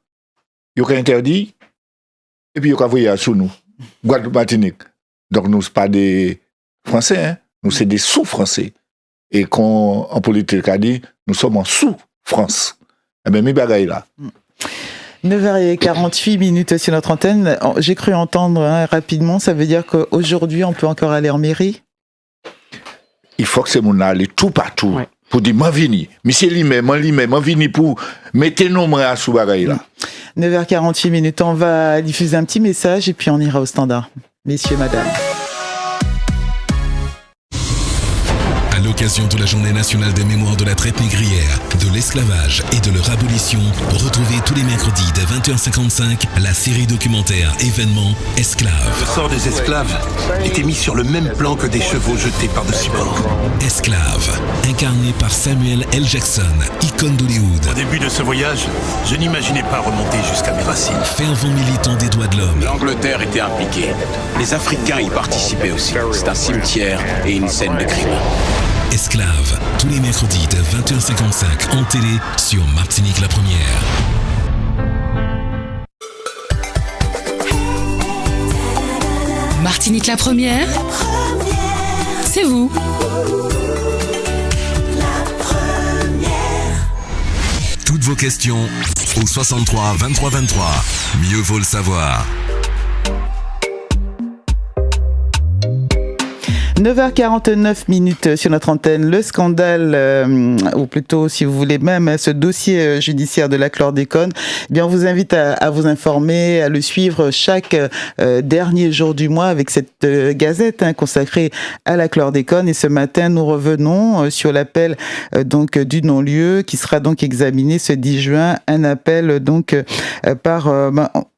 Yoka interdit, et puis yoka voyage sous nous. Guadeloupe, Martinique. Donc nous, ce pas des Français, hein. Nous, c'est des sous-Français. Et quand, en politique, a dit, nous sommes en sous-France. Eh bien, mes bagailles là. 9h48 sur notre antenne. J'ai cru entendre rapidement, ça veut dire qu'aujourd'hui, on peut encore aller en mairie? Il faut que ces gens aller tout partout. Ouais. Pour dire, m'en vini. Monsieur m'en vini pour mettre nos mains à sous bagaille là. 9h48, on va diffuser un petit message et puis on ira au standard. Messieurs, madame. À l'occasion de la Journée nationale des mémoires de la traite négrière, de l'esclavage et de leur abolition, retrouvez tous les mercredis dès 21h55 la série documentaire événement Esclaves. Le sort des esclaves était mis sur le même plan que des chevaux jetés par-dessus bord. Esclaves, incarné par Samuel L. Jackson, icône d'Hollywood. Au début de ce voyage, je n'imaginais pas remonter jusqu'à mes racines. Fervent militant des droits de l'homme. L'Angleterre était impliquée. Les Africains y participaient aussi. C'est un cimetière et une scène de crime. Esclaves, tous les mercredis de 21h55 en télé sur Martinique la Première. Martinique la Première, c'est vous. Toutes vos questions au 63 23 23. Mieux vaut le savoir. 9h49 sur notre antenne. Le scandale, ou plutôt, si vous voulez même, ce dossier judiciaire de la chlordécone, eh bien, on vous invite à vous informer, à le suivre chaque dernier jour du mois avec cette gazette consacrée à la chlordécone. Et ce matin, nous revenons sur l'appel donc du non-lieu qui sera donc examiné ce 10 juin. Un appel donc par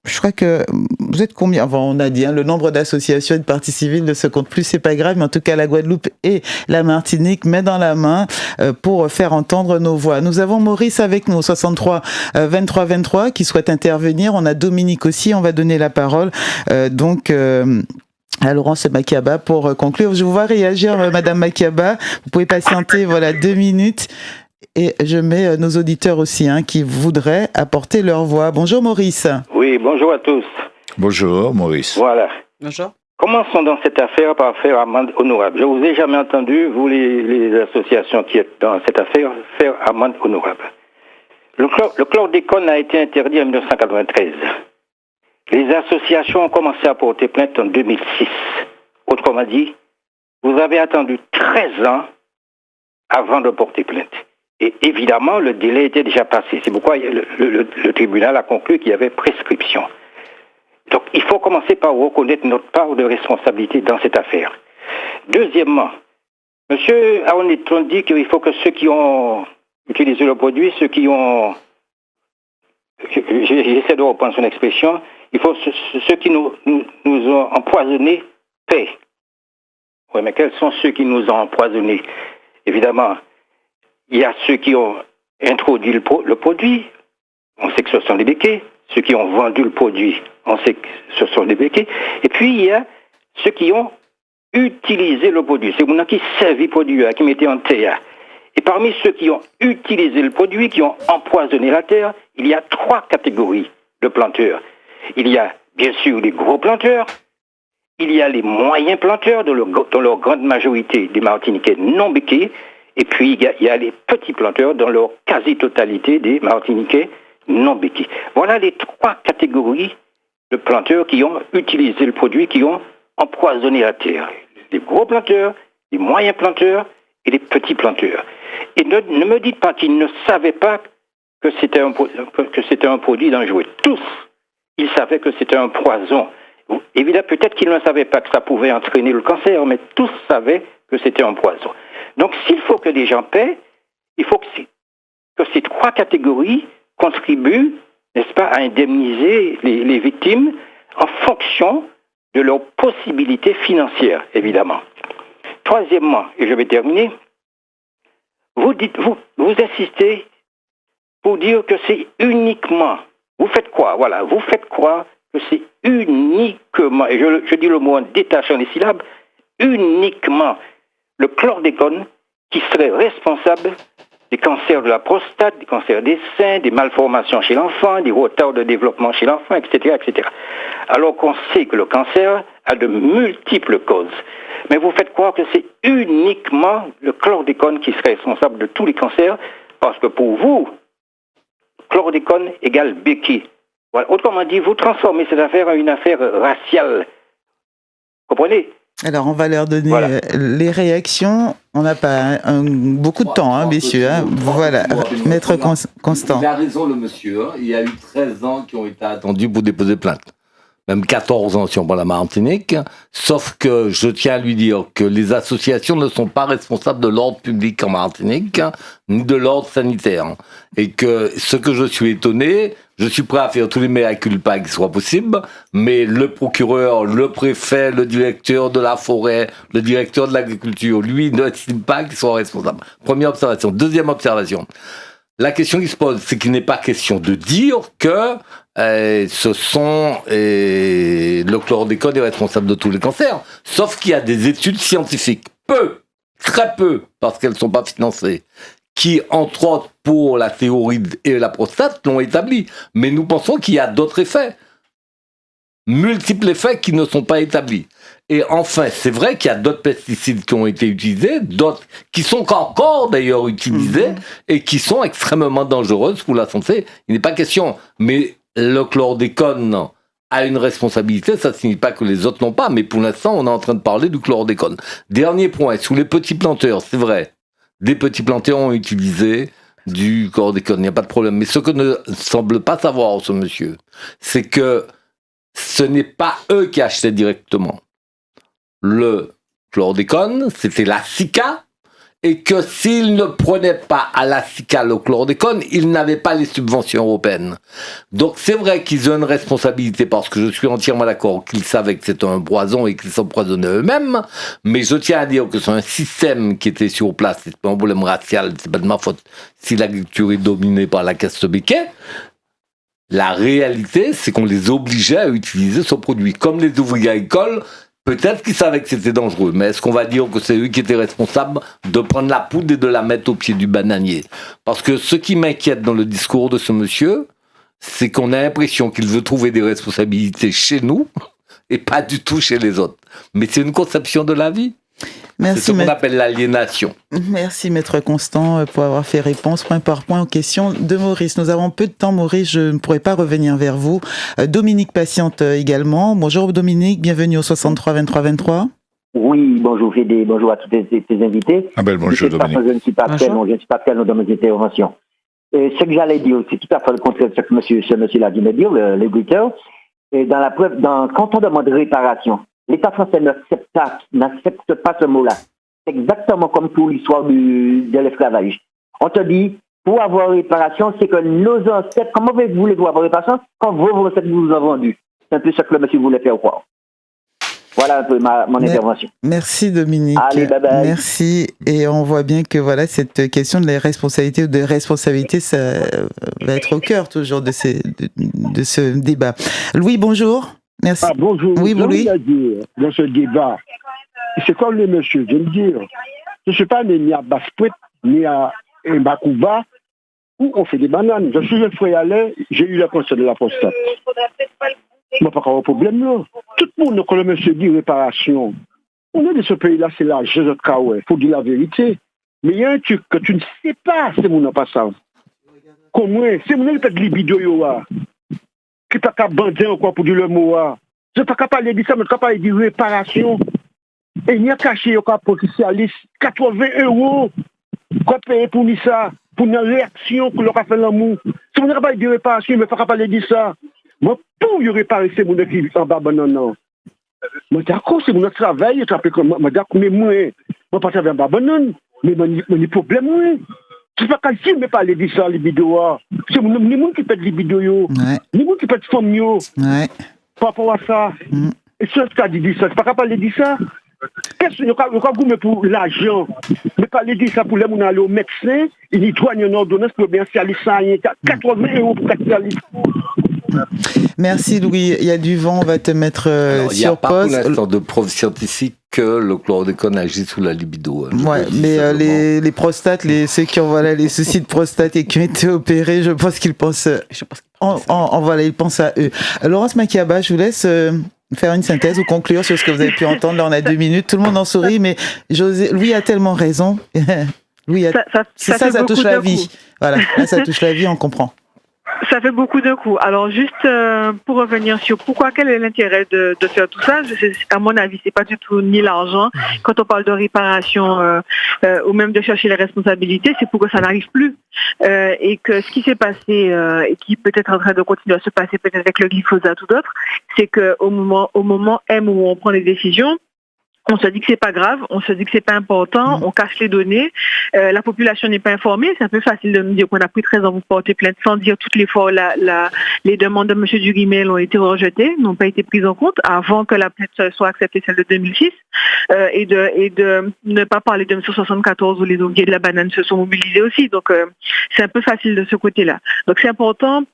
Je crois que vous êtes combien? Enfin, on a dit, le nombre d'associations et de parties civiles ne se compte plus, c'est pas grave, mais en tout cas, la Guadeloupe et la Martinique mettent dans la main pour faire entendre nos voix. Nous avons Maurice avec nous, 63 23 23, qui souhaite intervenir. On a Dominique aussi, on va donner la parole. À Laurence Makiaba pour conclure. Je vous vois réagir, Madame Makiaba. Vous pouvez patienter, 2 minutes. Et je mets nos auditeurs aussi qui voudraient apporter leur voix. Bonjour Maurice. Oui, bonjour à tous. Bonjour Maurice. Voilà. Bonjour. Commençons dans cette affaire par faire amende honorable. Je vous ai jamais entendu, vous les associations qui êtes dans cette affaire, faire amende honorable. Le chlordécone a été interdit en 1993. Les associations ont commencé à porter plainte en 2006. Autrement dit, vous avez attendu 13 ans avant de porter plainte. Et évidemment, le délai était déjà passé. C'est pourquoi le tribunal a conclu qu'il y avait prescription. Donc, il faut commencer par reconnaître notre part de responsabilité dans cette affaire. Deuxièmement, M. Aonetron dit qu'il faut que ceux qui ont utilisé le produit, ceux qui ont... J'essaie de reprendre son expression. Il faut ceux qui nous ont empoisonnés paient. Oui, mais quels sont ceux qui nous ont empoisonnés? Évidemment, il y a ceux qui ont introduit le produit, on sait que ce sont des béquets. Ceux qui ont vendu le produit, on sait que ce sont des béquets. Et puis, il y a ceux qui ont utilisé le produit. C'est vous qui servent le produit, qui mettaient en terre. Et parmi ceux qui ont utilisé le produit, qui ont empoisonné la terre, il y a 3 catégories de planteurs. Il y a bien sûr les gros planteurs, il y a les moyens planteurs, dans leur grande majorité des Martiniquais non béqués, et puis il y a les petits planteurs, dans leur quasi-totalité des Martiniquais non béqués. Voilà les 3 catégories de planteurs qui ont utilisé le produit, qui ont empoisonné la terre. Les gros planteurs, les moyens planteurs et les petits planteurs. Et ne me dites pas qu'ils ne savaient pas que c'était un produit dangereux. Tous, ils savaient que c'était un poison. Évidemment, peut-être qu'ils ne savaient pas que ça pouvait entraîner le cancer, mais tous savaient que c'était un poison. Donc, s'il faut que les gens paient, il faut que ces 3 catégories contribuent, n'est-ce pas, à indemniser les victimes en fonction de leurs possibilités financières, évidemment. Troisièmement, et je vais terminer, vous insistez pour dire que c'est uniquement, vous faites quoi? Voilà, vous faites croire que c'est uniquement, et je dis le mot en détachant les syllabes, uniquement le chlordécone qui serait responsable des cancers de la prostate, des cancers des seins, des malformations chez l'enfant, des retards de développement chez l'enfant, etc., etc. Alors qu'on sait que le cancer a de multiples causes. Mais vous faites croire que c'est uniquement le chlordécone qui serait responsable de tous les cancers, parce que pour vous, chlordécone égale béquille. Voilà. Autrement dit, vous transformez cette affaire en une affaire raciale. Comprenez? Alors, on va leur donner les réactions. On n'a pas beaucoup de temps, messieurs. Voilà, Maître Constant. Il a raison, le monsieur. Il y a eu 13 ans qui ont été attendus pour déposer plainte. Même 14 ans si on prend la Martinique. Sauf que je tiens à lui dire que les associations ne sont pas responsables de l'ordre public en Martinique, ni de l'ordre sanitaire. Et que ce que je suis étonné, je suis prêt à faire tous les mea culpa qui soient possibles, mais le procureur, le préfet, le directeur de la forêt, le directeur de l'agriculture, lui, n'estime pas qu'ils soient responsables. Première observation. Deuxième observation. La question qui se pose, c'est qu'il n'est pas question de dire que le chlordécone est responsable de tous les cancers. Sauf qu'il y a des études scientifiques, très peu, parce qu'elles ne sont pas financées, qui, entre autres, pour la thyroïde et la prostate, l'ont établi. Mais nous pensons qu'il y a d'autres effets. Multiples effets qui ne sont pas établis. Et enfin, c'est vrai qu'il y a d'autres pesticides qui ont été utilisés, d'autres qui sont encore d'ailleurs utilisés, et qui sont extrêmement dangereuses pour la santé. Il n'est pas question. Mais le chlordécone a une responsabilité, ça ne signifie pas que les autres n'ont pas, mais pour l'instant, on est en train de parler du chlordécone. Dernier point, sous les petits planteurs, c'est vrai, des petits planteurs ont utilisé du chlordécone, il n'y a pas de problème. Mais ce que ne semble pas savoir ce monsieur, c'est que ce n'est pas eux qui achetaient directement. Le chlordécone, c'était la SICA, et que s'ils ne prenaient pas à la cicale au chlordécone, ils n'avaient pas les subventions européennes. Donc c'est vrai qu'ils ont une responsabilité, parce que je suis entièrement d'accord qu'ils savaient que c'était un poison et qu'ils s'empoisonnaient eux-mêmes, mais je tiens à dire que c'est un système qui était sur place, c'est pas un problème racial, c'est pas de ma faute si l'agriculture est dominée par la caste béquet. La réalité, c'est qu'on les obligeait à utiliser ce produit. Comme les ouvriers agricoles, peut-être qu'ils savaient que c'était dangereux, mais est-ce qu'on va dire que c'est eux qui étaient responsables de prendre la poudre et de la mettre au pied du bananier? Parce que ce qui m'inquiète dans le discours de ce monsieur, c'est qu'on a l'impression qu'il veut trouver des responsabilités chez nous et pas du tout chez les autres. Mais c'est une conception de la vie. Merci, c'est ce qu'on appelle l'aliénation. Merci Maître Constant pour avoir fait réponse point par point aux questions de Maurice. Nous avons peu de temps, Maurice, je ne pourrai pas revenir vers vous. Dominique patiente également. Bonjour Dominique, bienvenue au 63 23 23. Oui, bonjour Fédé, bonjour à tous tes invités. Bonjour Dominique. Je ne suis pas très long, je ne suis pas très long dans mes interventions. Et ce que j'allais dire, c'est tout à fait le contraire de ce que ce monsieur-là vient de dire, l'éditeur. Et quand on demande réparation, l'État français n'accepte pas ce mot-là. C'est exactement comme pour l'histoire de l'esclavage. On te dit, pour avoir réparation, c'est que nos ancêtres, comment voulez-vous avoir réparation quand vos ancêtres vous ont vendu? C'est un peu ce que le monsieur voulait faire croire. Voilà un peu mon intervention. Merci Dominique. Allez, bye bye. Merci. Et on voit bien que voilà, cette question de la responsabilité ou de responsabilité, ça va être au cœur toujours de ce débat. Louis, bonjour. Merci. Bonjour. Oui, Louis. Dans ce débat, c'est comme le monsieur vient de dire. Je ne suis pas né ni à Basse-Pointe, ni à Mbakouba, où on fait des bananes. Je suis un frère à l'air, j'ai eu le cancer de la prostate. Il n'y a pas de problème là. Tout le monde, quand le monsieur dit réparation, on est de ce pays-là, c'est là, je il faut dire la vérité. Mais il y a un truc que tu ne sais pas, c'est mon pas ça. Comment c'est mon peut-être libido yoa. Qui pas qu'à bander encore pour dire le mot. Je ne peux pas parler de ça, mais je ne peux pas parler de réparation. Et il y a caché au cas potentialiste 80 € qu'on paye pour ça, pour une réaction que l'on a fait l'amour. Si on n'a pas parlé de réparation, mais il ne faut pas parler de ça. Moi, pour y réparer, c'est mon qui en bas, non. Moi, d'accord, c'est mon travail, moi, d'accord, mais moi, je pas travailler en bas, non. Mais mon problème, oui. C'est pas quand je me parle de ça, les vidéos. C'est ni monde qui fait des vidéos, ni monde qui fait des formes. Par rapport à ça. Et ce qu'a dit ça, c'est pas capable de dire ça. Qu'est-ce qu'il y a goûté pour l'argent? Mais pas de ça pour les gens aller au médecin, ils doivent une ordonnance pour bien faire les 80 € pour 4 services. Merci Louis, il y a du vent, on va te mettre sur pause. Il n'y a pas pour l'instant de preuves scientifiques que le chlordécone agit sous la libido. Ouais, mais les prostates, ceux qui ont les soucis de prostate et qui ont été opérés, je pense qu'ils pensent, ils pensent à eux. Laurence Makiaba, je vous laisse faire une synthèse ou conclure sur ce que vous avez pu entendre. Là, on a 2 minutes, tout le monde en sourit, mais Louis a tellement raison. Louis ça touche la vie. Voilà, là, ça touche la vie, on comprend. Ça fait beaucoup d'un coup. Alors juste pour revenir sur quel est l'intérêt de faire tout ça, à mon avis, c'est pas du tout ni l'argent. Quand on parle de réparation ou même de chercher les responsabilités, c'est pour que ça n'arrive plus. Et que ce qui s'est passé et qui peut être en train de continuer à se passer peut-être avec le glyphosate ou d'autres, c'est qu'au moment M où on prend les décisions, on se dit que c'est pas grave, on se dit que c'est pas important, on cache les données, la population n'est pas informée, c'est un peu facile de nous dire qu'on a pris 13 ans pour porter plainte sans dire toutes les fois les demandes de M. Durimel ont été rejetées, n'ont pas été prises en compte avant que la plainte soit acceptée, celle de 2006, et de ne pas parler de 1974 où les ouvriers de la banane se sont mobilisés aussi, donc c'est un peu facile de ce côté-là. Donc c'est important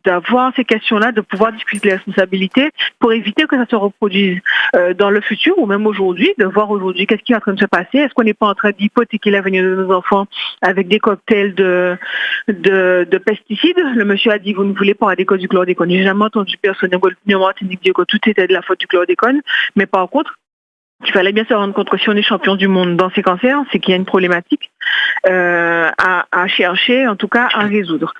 d'avoir ces questions-là, de pouvoir discuter des responsabilités pour éviter que ça se reproduise dans le futur ou même aujourd'hui, de voir aujourd'hui qu'est-ce qui est en train de se passer. Est-ce qu'on n'est pas en train d'hypothéquer l'avenir de nos enfants avec des cocktails de pesticides? Le monsieur a dit, vous ne voulez pas à des causes du chlordécone. J'ai jamais entendu personne en Martinique dire que tout était de la faute du chlordécone, mais par contre, il fallait bien se rendre compte que si on est champion du monde dans ces cancers, c'est qu'il y a une problématique à chercher, en tout cas à résoudre.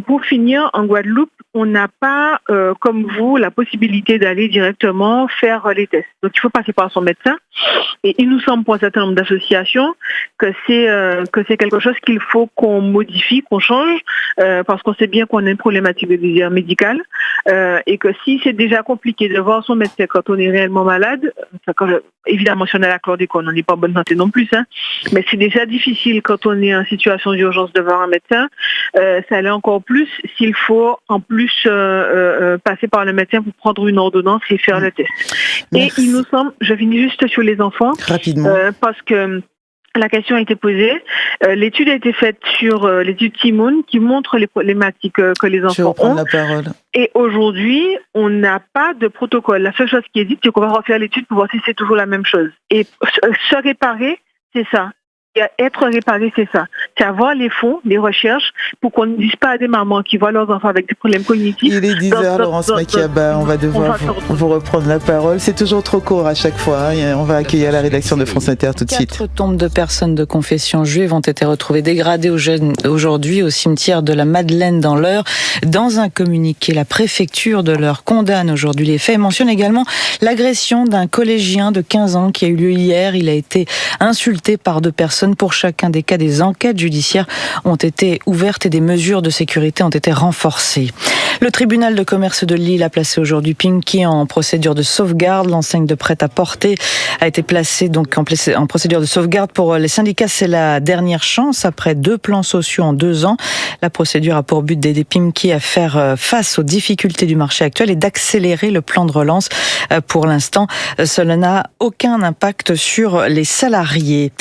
Pour finir, en Guadeloupe, on n'a pas, comme vous, la possibilité d'aller directement faire les tests. Donc il faut passer par son médecin. Et il nous semble pour un certain nombre d'associations que c'est quelque chose qu'il faut qu'on modifie, qu'on change, parce qu'on sait bien qu'on a une problématique de désir médical, et que si c'est déjà compliqué de voir son médecin quand on est réellement malade, évidemment si on a la chlordécone, on n'est pas en bonne santé non plus, hein, mais c'est déjà difficile quand on est en situation d'urgence de voir un médecin, ça l'est encore plus s'il faut en plus passer par le médecin pour prendre une ordonnance et faire le test. Merci. Et il nous semble, je finis juste sur les enfants, rapidement, parce que la question a été posée. L'étude a été faite sur l'étude Timoun qui montre les problématiques que les enfants ont. La parole. Et aujourd'hui, on n'a pas de protocole. La seule chose qui est dite, c'est qu'on va refaire l'étude pour voir si c'est toujours la même chose. Et se réparer, c'est ça. Et être réparé, c'est ça. C'est avoir les fonds, les recherches, pour qu'on ne dise pas à des mamans qui voient leurs enfants avec des problèmes cognitifs. Il est 10h, Laurence Makiaba, on va devoir vous reprendre la parole. C'est toujours trop court à chaque fois. On va accueillir la rédaction de France Inter tout de suite. 4 tombes de personnes de confession juive ont été retrouvées dégradées aujourd'hui au cimetière de la Madeleine dans l'Eure. Dans un communiqué, la préfecture de l'Eure condamne aujourd'hui les faits et mentionne également l'agression d'un collégien de 15 ans qui a eu lieu hier. Il a été insulté par 2 personnes. Pour chacun des cas, des enquêtes judiciaires ont été ouvertes et des mesures de sécurité ont été renforcées. Le tribunal de commerce de Lille a placé aujourd'hui Pimkie en procédure de sauvegarde. L'enseigne de prêt-à-porter a été placée donc en procédure de sauvegarde. Pour les syndicats, c'est la dernière chance après 2 plans sociaux en 2 ans. La procédure a pour but d'aider Pimkie à faire face aux difficultés du marché actuel et d'accélérer le plan de relance. Pour l'instant, cela n'a aucun impact sur les salariés.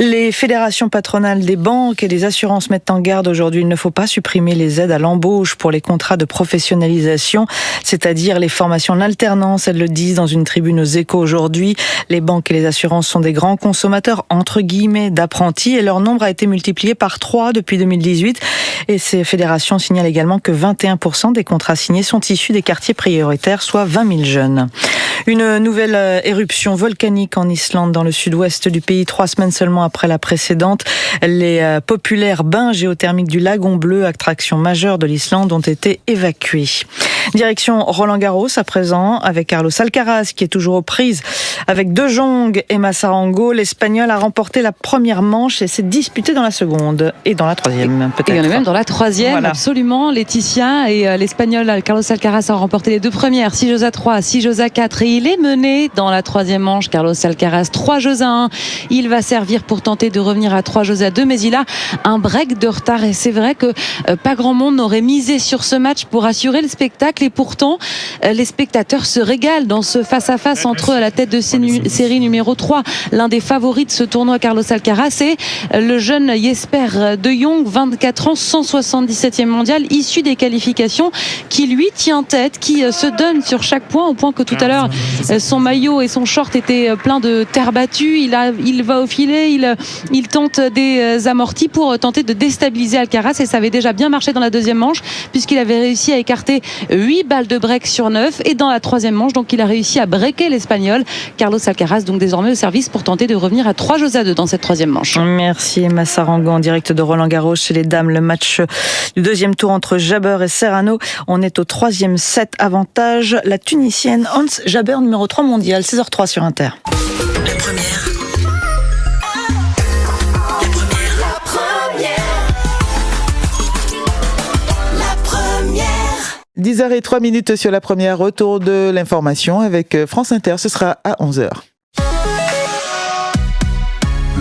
Les fédérations patronales des banques et des assurances mettent en garde aujourd'hui. Il ne faut pas supprimer les aides à l'embauche pour les contrats de professionnalisation, c'est-à-dire les formations en alternance. Elles le disent dans une tribune aux Échos aujourd'hui. Les banques et les assurances sont des grands consommateurs, entre guillemets, d'apprentis et leur nombre a été multiplié par 3 depuis 2018. Et ces fédérations signalent également que 21% des contrats signés sont issus des quartiers prioritaires, soit 20 000 jeunes. Une nouvelle éruption volcanique en Islande, dans le sud-ouest du pays, 3 semaines seulement après la précédente. Les populaires bains géothermiques du Lagon Bleu, attraction majeure de l'Islande, ont été évacués. Direction Roland-Garros à présent, avec Carlos Alcaraz qui est toujours aux prises avec De Jong et Massarango. L'Espagnol a remporté la première manche et s'est disputé dans la seconde et dans la troisième peut-être. Et il y en a même dans la troisième, voilà. Absolument, Laetitia. Et l'Espagnol Carlos Alcaraz a remporté les 2 premières, 6-3, 6-4 et il est mené dans la troisième manche. Carlos Alcaraz 3-1. Il va servir pour tenter de revenir à 3-2, mais il a un break de retard et c'est vrai que pas grand monde n'aurait misé sur ce match pour assurer le spectacle et pourtant les spectateurs se régalent dans ce face-à-face entre la tête de série numéro 3, l'un des favoris de ce tournoi, Carlos Alcaraz, et le jeune Jesper de Jong, 24 ans, 177e mondial, issu des qualifications, qui lui tient tête, qui se donne sur chaque point, au point que tout à l'heure son maillot et son short étaient pleins de terre battue. Il va au filet, il tente des amortis pour tenter de déstabiliser Alcaraz et ça avait déjà bien marché dans la deuxième manche puisqu'il avait réussi à écarter 8 balles de break sur 9 et dans la troisième manche donc il a réussi à breaker l'Espagnol. Carlos Alcaraz donc désormais au service pour tenter de revenir à 3-2 dans cette troisième manche. Merci Massarango en direct de Roland-Garros chez les dames. Le match du deuxième tour entre Jabeur et Serrano. On est au 3e set, avantage la Tunisienne Hans Jabeur, numéro 3 mondial, 16h03 sur Inter. La première. 10h03 sur la première, retour de l'information avec France Inter, ce sera à 11h.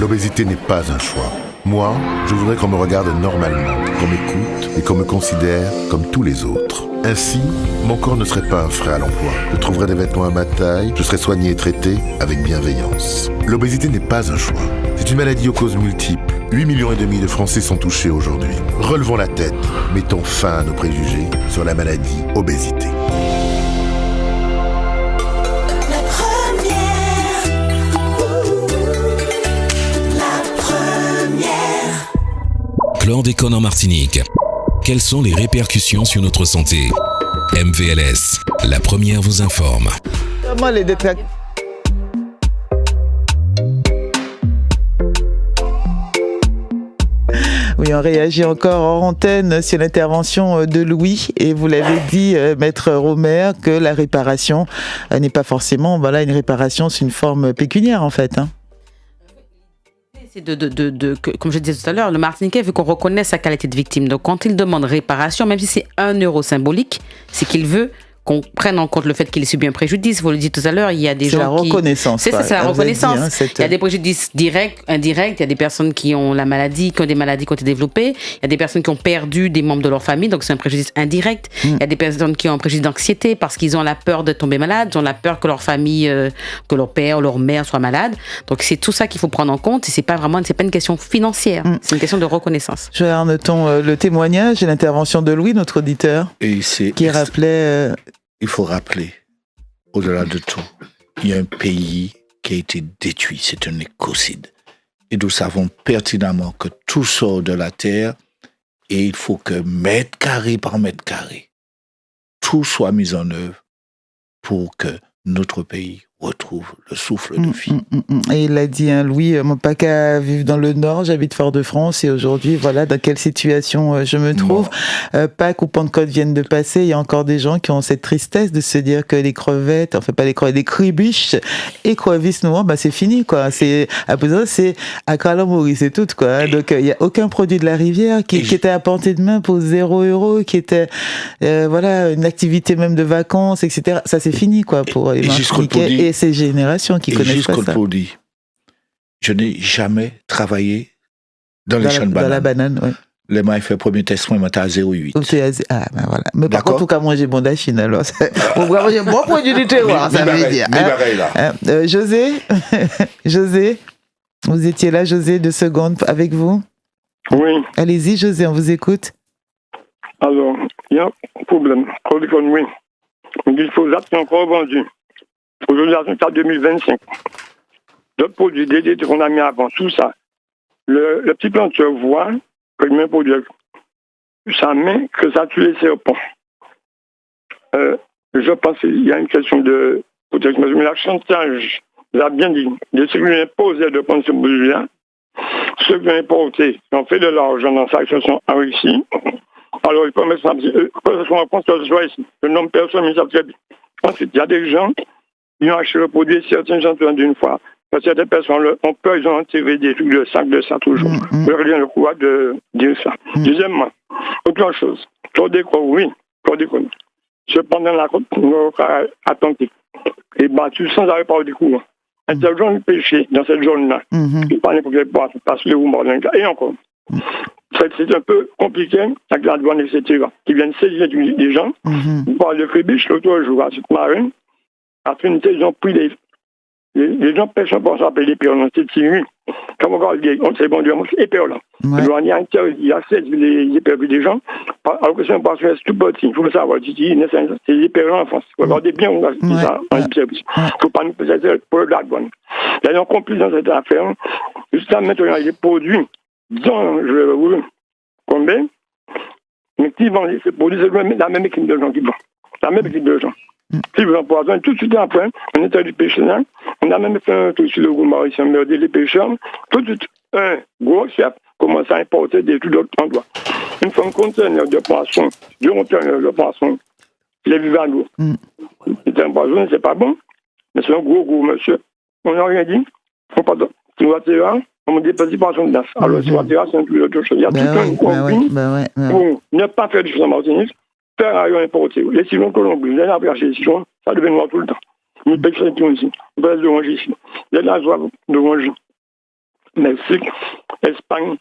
L'obésité n'est pas un choix. Moi, je voudrais qu'on me regarde normalement, qu'on m'écoute et qu'on me considère comme tous les autres. Ainsi, mon corps ne serait pas un frein à l'emploi. Je trouverais des vêtements à ma taille, je serais soigné et traité avec bienveillance. L'obésité n'est pas un choix. C'est une maladie aux causes multiples. 8,5 millions de Français sont touchés aujourd'hui. Relevons la tête, mettons fin à nos préjugés sur la maladie obésité. Chlordécone en Martinique. Quelles sont les répercussions sur notre santé? MVLS, la première vous informe. Comment les détracteurs? Oui, on réagit encore en antenne sur l'intervention de Louis, et vous l'avez dit, Maître Romer, que la réparation n'est pas forcément, une réparation, c'est une forme pécuniaire en fait. C'est comme je disais tout à l'heure, le Martiniquais veut qu'on reconnaisse sa qualité de victime. Donc quand il demande réparation, même si c'est 1 euro symbolique, c'est qu'il veut qu'on prenne en compte le fait qu'il ait subi un préjudice. Vous le dites tout à l'heure, il y a des gens qui... C'est la reconnaissance. Il y a des préjudices directs, indirects. Il y a des personnes qui ont la maladie, qui ont des maladies qui ont été développées. Il y a des personnes qui ont perdu des membres de leur famille, donc c'est un préjudice indirect. Il y a des personnes qui ont un préjudice d'anxiété parce qu'ils ont la peur de tomber malade, ils ont la peur que leur famille, que leur père ou leur mère soit malade. Donc c'est tout ça qu'il faut prendre en compte. Et c'est pas une question financière. C'est une question de reconnaissance. Notons le témoignage et l'intervention de Louis, notre auditeur, qui rappelait... Il faut rappeler, au-delà de tout, il y a un pays qui a été détruit, c'est un écocide. Et nous savons pertinemment que tout sort de la terre et il faut que mètre carré par mètre carré, tout soit mis en œuvre pour que notre pays retrouve le souffle de vie. Et il a dit, Louis, moi pas qu'à vivre dans le Nord, j'habite Fort-de-France et aujourd'hui, voilà dans quelle situation je me trouve. Pâques ou Pentecôte viennent de passer, il y a encore des gens qui ont cette tristesse de se dire que les crevettes, enfin pas les crevettes, les cribiches et crevisses noires, c'est fini quoi. C'est à Calamori, c'est tout quoi. Donc il y a aucun produit de la rivière qui était à portée de main pour 0 €, qui était une activité même de vacances, etc. Ça c'est fini quoi pour les Martiniquais. Et ces générations qui connaissent pas ça. Je n'ai jamais travaillé dans les champs de bananes. Dans la banane, oui. Les mains fait premier test, moi, à 0,8. Voilà. Mais par contre, en tout cas, moi, j'ai bon d'Achine, alors. Moi, j'ai bon produit du terroir, ça veut dire. José, vous étiez là, José, 2 secondes avec vous? Oui. Allez-y, José, on vous écoute. Alors, il y a un problème. Oui. Le glyphosate est encore vendu. Aujourd'hui, en 2025. D'autres produits DDT qu'on a mis avant, tout ça. Le petit planteur voit que le même produit, ça met que ça tue les serpents. Je pense qu'il y a une question de protection. Mais la chantage, vous avez bien dit, de ceux qui ont imposé de prendre ce produit-là, ceux qui ont importé, qui ont fait de l'argent dans sa sont enrichis. Alors, il faut mettre ça, que ce soit ici. Le nombre de personnes, mais ça très bien. Ensuite, il y a des gens qui ont acheté le produit, certains gens d'une fois. Parce que certaines personnes ont peur, ils ont enterré des trucs de sac de ça toujours. Je rien le courage de dire ça. Deuxièmement, autre chose. Chlordécone. Cependant, la côte atlantique est battue sans arrêt par des courants. Il y a des gens qui pêchaient dans cette zone-là. Ils parlaient pour qu'ils passent les roues et encore. C'est un peu compliqué avec la douane, etc. Qui viennent saisir des gens. On parle de Fribiche l'autre jour à cette marine. Après une ils ont pris les gens pêchent pour s'appeler les perles. C'est fini. Quand on regarde, on sait bon Dieu, c'est hyper là. Il y a 16 les perles des gens, alors que c'est un poisson tout petit. Il faut le savoir, c'est hyper en France. Regardez bien, on a ça en service. Il ne faut pas nous poser pour la douane. Il y a un complice dans cette affaire. Jusqu'à maintenant, il est produit dans, combien? Mais qui vend ces produits, c'est la même équipe de gens qui vendent. La même équipe de gens. Si vous empoisonnez, tout de suite après, on était du pêche là, on a même fait un truc sur le gros maritime, merder les pêcheurs, tout de suite, un gros chef commence à importer des tout d'autres endroits. Une fois un conteneur de poissons, 2 conteneurs de poissons, il est vivant à l'eau. C'est un poisson, c'est pas bon, mais c'est un gros monsieur. On n'a rien dit, on pas de noirtière, on dit petits poissons de das. Alors, ce noirtière, c'est un peu autre chose. Il y a tout un compris pour ne pas faire du choses en Martinique. Faire un rayon importé. Les silons colombiens, les arbres chez les silons, ça devait noir tout le temps. Nous pêchons ici, nous pêchons de orange ici. Les nageoires d'orange. Mexique, Espagne,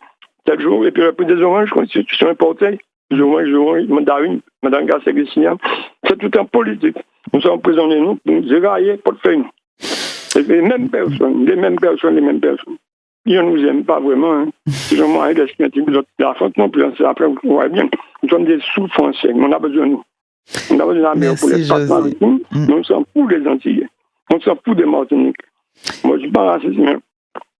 4 jours, et puis après des oranges, qui sont importés, des oranges, mandarines, Madagascar, c'est tout un politique. Nous sommes prisonniers, nous, pour nous égailler, pour faire nous. C'est les mêmes personnes. Ils ne nous aiment pas vraiment. Ils ont moyen d'estimer la France non plus. Après, vous voyez bien, nous sommes des sous-français. On a besoin de nous. On a besoin de la mer pour les partenaires avec nous. On s'en fout des Antillais. On s'en fout des Martiniques. Moi, je ne suis pas raciste, mais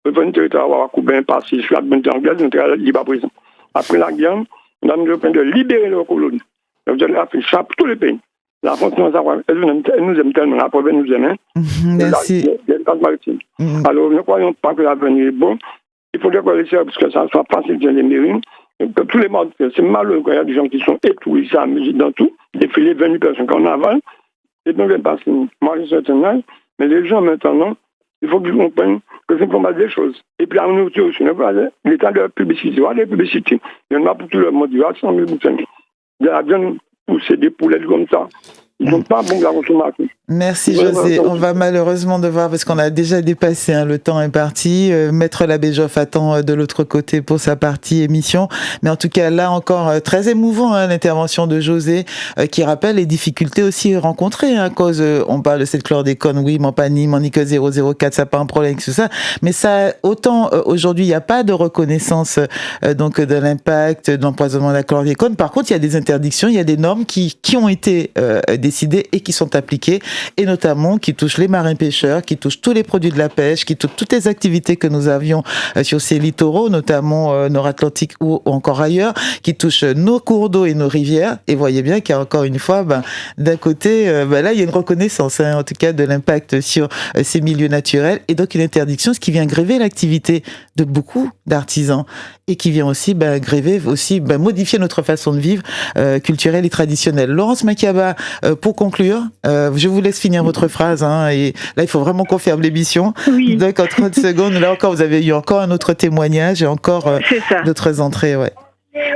je veux un territoire à couper un parti. Je suis à la bonne anglaise, on est libre à présent. Après la guerre, on a besoin de libérer leurs colonies. Ça veut dire l'Afrique, ça pour tous les pays. La France, elle nous aime tellement, la province nous aime. Merci. Alors, ne croyons pas que l'avenir est bon. Il faudrait qu'on essaie parce que ça soit facile de les mairies. Tous les mois, c'est malheureux quand il y a des gens qui sont étoués, ça, musique dans tout, défiler 20 personnes carnaval, et donc ils passent, moi j'ai un certain âge, mais les gens maintenant, il faut qu'ils comprennent que c'est pour mal des choses. Et puis la nourriture aussi, l'état de la publicité, les publicités, il y en a pour tout le monde, il y a 100 000 bouteilles. Il y a bien pousser des poulettes comme ça. Ils sont pas bons à consommer. Merci José. On va malheureusement devoir, parce qu'on a déjà dépassé, le temps est parti. Maître l'abbé Joff attend de l'autre côté pour sa partie émission. Mais en tout cas, là encore, très émouvant, l'intervention de José, qui rappelle les difficultés aussi rencontrées, à cause, on parle de cette chlordécone, oui, Mampani, Monique 004, ça n'a pas un problème avec tout ça. Mais ça, autant, aujourd'hui, il n'y a pas de reconnaissance, donc, de l'impact de l'empoisonnement de la chlordécone. Par contre, il y a des interdictions, il y a des normes qui ont été, décidées et qui sont appliquées, et notamment qui touchent les marins pêcheurs, qui touchent tous les produits de la pêche, qui touchent toutes les activités que nous avions sur ces littoraux, notamment nord-atlantique ou encore ailleurs, qui touchent nos cours d'eau et nos rivières. Et voyez bien qu'il y a encore une fois, d'un côté, là, il y a une reconnaissance, en tout cas, de l'impact sur ces milieux naturels, et donc une interdiction, ce qui vient gréver l'activité de beaucoup d'artisans, et qui vient aussi gréver, aussi modifier notre façon de vivre culturelle et traditionnelle. Laurence Makiaba, pour conclure, je vous laisse finir votre phrase, et là il faut vraiment qu'on ferme l'émission. Oui. Donc en 30 secondes, là encore vous avez eu encore un autre témoignage et encore d'autres entrées, ouais.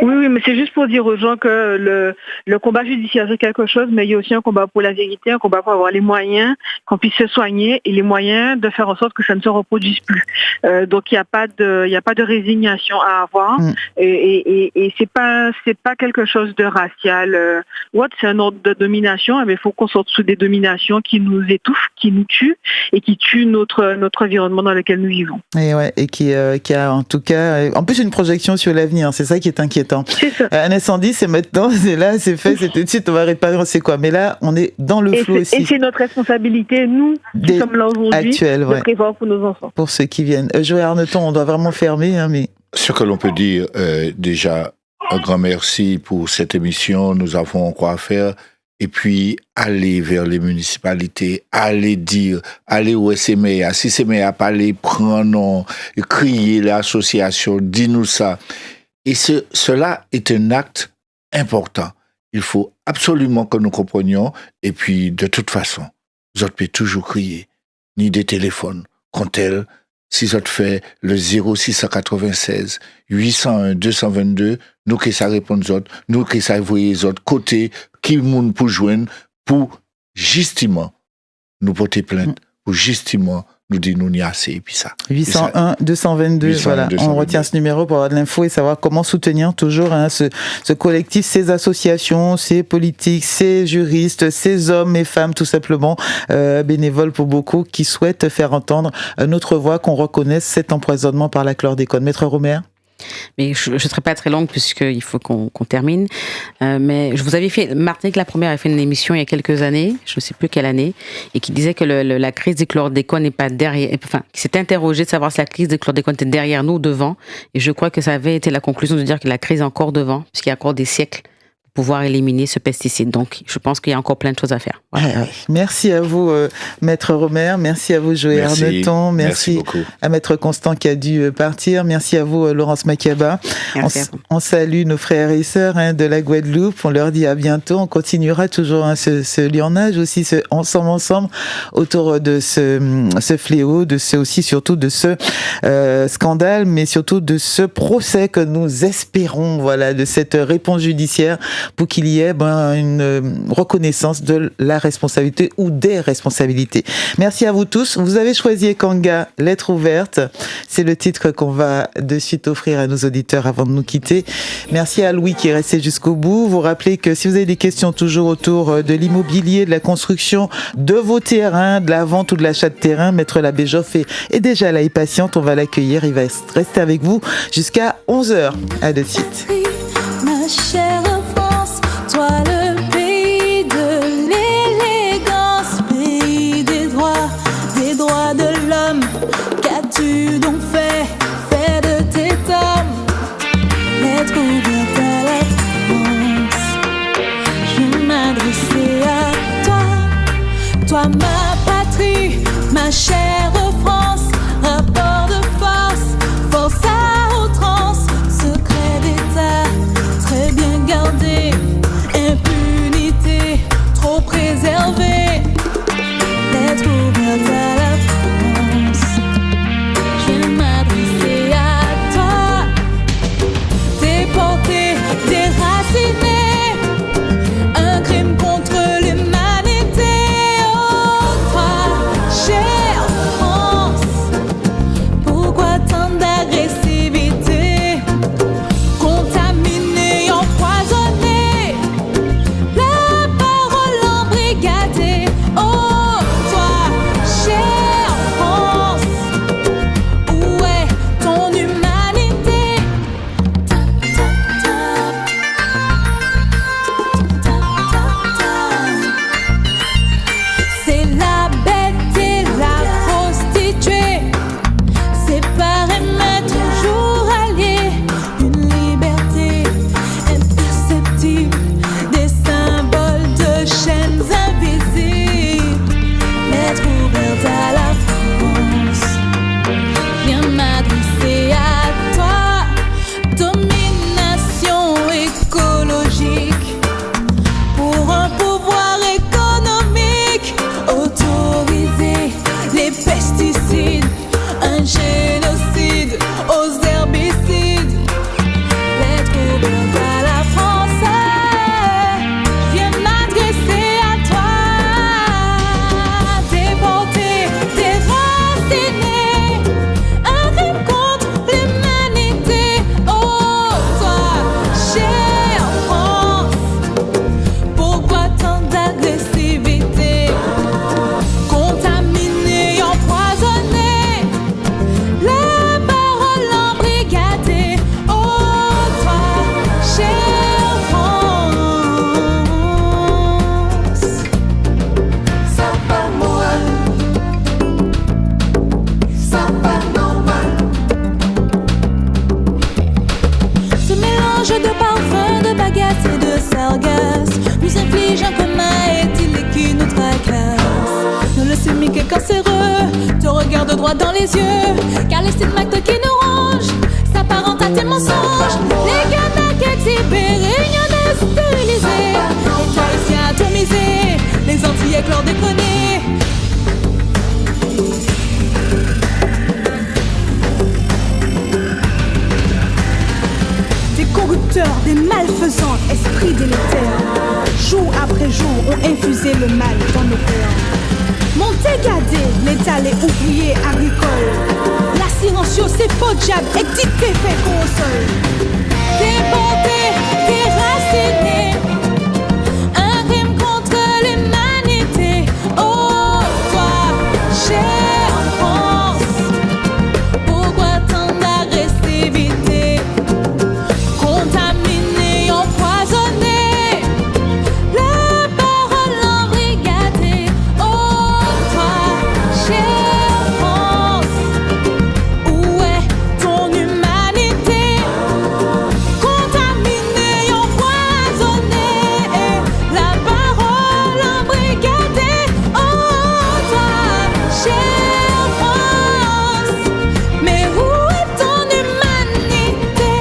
Oui, mais c'est juste pour dire aux gens que le combat judiciaire c'est quelque chose, mais il y a aussi un combat pour la vérité, un combat pour avoir les moyens qu'on puisse se soigner et les moyens de faire en sorte que ça ne se reproduise plus. Donc il n'y a pas de résignation à avoir, et c'est pas quelque chose de racial. C'est un ordre de domination, mais il faut qu'on sorte sous des dominations qui nous étouffent, qui nous tuent et qui tuent notre environnement dans lequel nous vivons. Et qui a en tout cas, en plus une projection sur l'avenir, c'est ça qui est inquiétant. Un incendie, c'est maintenant, c'est là, c'est fait, c'est tout de suite, on va réparer, c'est quoi. Mais là, on est dans le flou aussi. Et c'est notre responsabilité, nous, qui sommes là aujourd'hui, de prévoir pour nos enfants. Pour ceux qui viennent. Joël Arneton, on doit vraiment fermer, mais... Ce que l'on peut dire, déjà, un grand merci pour cette émission, nous avons encore à faire. Et puis, aller vers les municipalités, aller dire, aller au SMEA. Si SMEA pas les prendre, crier l'association, dis-nous ça. Et cela est un acte important. Il faut absolument que nous comprenions. Et puis, de toute façon, vous pouvez toujours crier, ni des téléphones. Quand elle, si vous fait le 0696 801 222, nous qui ça répond aux autres, nous qui ça voyez les autres côté, qui monde pour joindre, pour justement nous porter plainte, pour justement nous dire nous n'y assez, et puis ça. 801 222, 801, voilà. 222. On retient ce numéro pour avoir de l'info et savoir comment soutenir toujours ce collectif, ces associations, ces politiques, ces juristes, ces hommes et femmes tout simplement, bénévoles pour beaucoup, qui souhaitent faire entendre notre voix, qu'on reconnaisse cet empoisonnement par la chlordécone. Maître Romer? Mais je ne serai pas très longue puisqu'il faut qu'on termine. Mais je vous avais fait, Martinique la première a fait une émission il y a quelques années, je ne sais plus quelle année, et qui disait que la crise du chlordécone n'est pas derrière, enfin, qui s'est interrogé de savoir si la crise du chlordécone était derrière nous ou devant. Et je crois que ça avait été la conclusion de dire que la crise est encore devant, puisqu'il y a encore des siècles pour pouvoir éliminer ce pesticide. Donc, je pense qu'il y a encore plein de choses à faire. Voilà. Ouais. Merci à vous, Maître Romer. Merci à vous, Joël Arneton. Merci à Maître Constant qui a dû partir. Merci à vous, Laurence Makiaba. On salue nos frères et sœurs de la Guadeloupe. On leur dit à bientôt. On continuera toujours ce lionnage aussi, ensemble, autour de ce fléau, surtout de ce scandale, mais surtout de ce procès que nous espérons, voilà, de cette réponse judiciaire, pour qu'il y ait une reconnaissance de la responsabilité ou des responsabilités. Merci à vous tous. Vous avez choisi Kanga, Lettre ouverte. C'est le titre qu'on va de suite offrir à nos auditeurs avant de nous quitter. Merci à Louis qui est resté jusqu'au bout. Vous rappelez que si vous avez des questions toujours autour de l'immobilier, de la construction, de vos terrains, de la vente ou de l'achat de terrain, Maître l'abbé Joff est déjà là et patiente. On va l'accueillir. Il va rester avec vous jusqu'à 11h. À de suite. Ma chère toi le pays de l'élégance, pays des droits de l'homme. Qu'as-tu donc fait de tes tomes? Lettre ouverte à la France, je m'adressais à toi ma patrie, ma chère France. Rapport de force à outrance, secret d'État. sargasses nous inflige un coma éthylique qui nous tracasse. Nous le sémique est cancéreux, te regarde droit dans les yeux, car les stigmates qui nous rongent s'apparentent à tes mensonges. Les Kanaks exhibés, réunionnais stérilisés, les Tahitiens atomisés, les Antillais chlordéconés. Des corrupteurs, des malfaisants, esprits délétères, jour après jour ont infusé le mal dans nos cœurs. Montégadé, l'État, les ouvriers agricoles, la silencieux, c'est faux diable, édité, fait qu'au sol. Déportés, déracinés, un crime contre l'humanité. Oh, toi, chère France, pourquoi tant d'agressivité? Contaminé, empoisonné, la parole embrigadée. Oh, toi, chère France, où est ton humanité? Contaminé, empoisonné, la parole embrigadée. Oh, toi, chère France, mais où est ton humanité?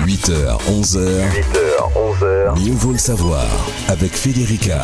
8h, 11h. 8h, 11h. Mieux vaut le savoir avec Federica.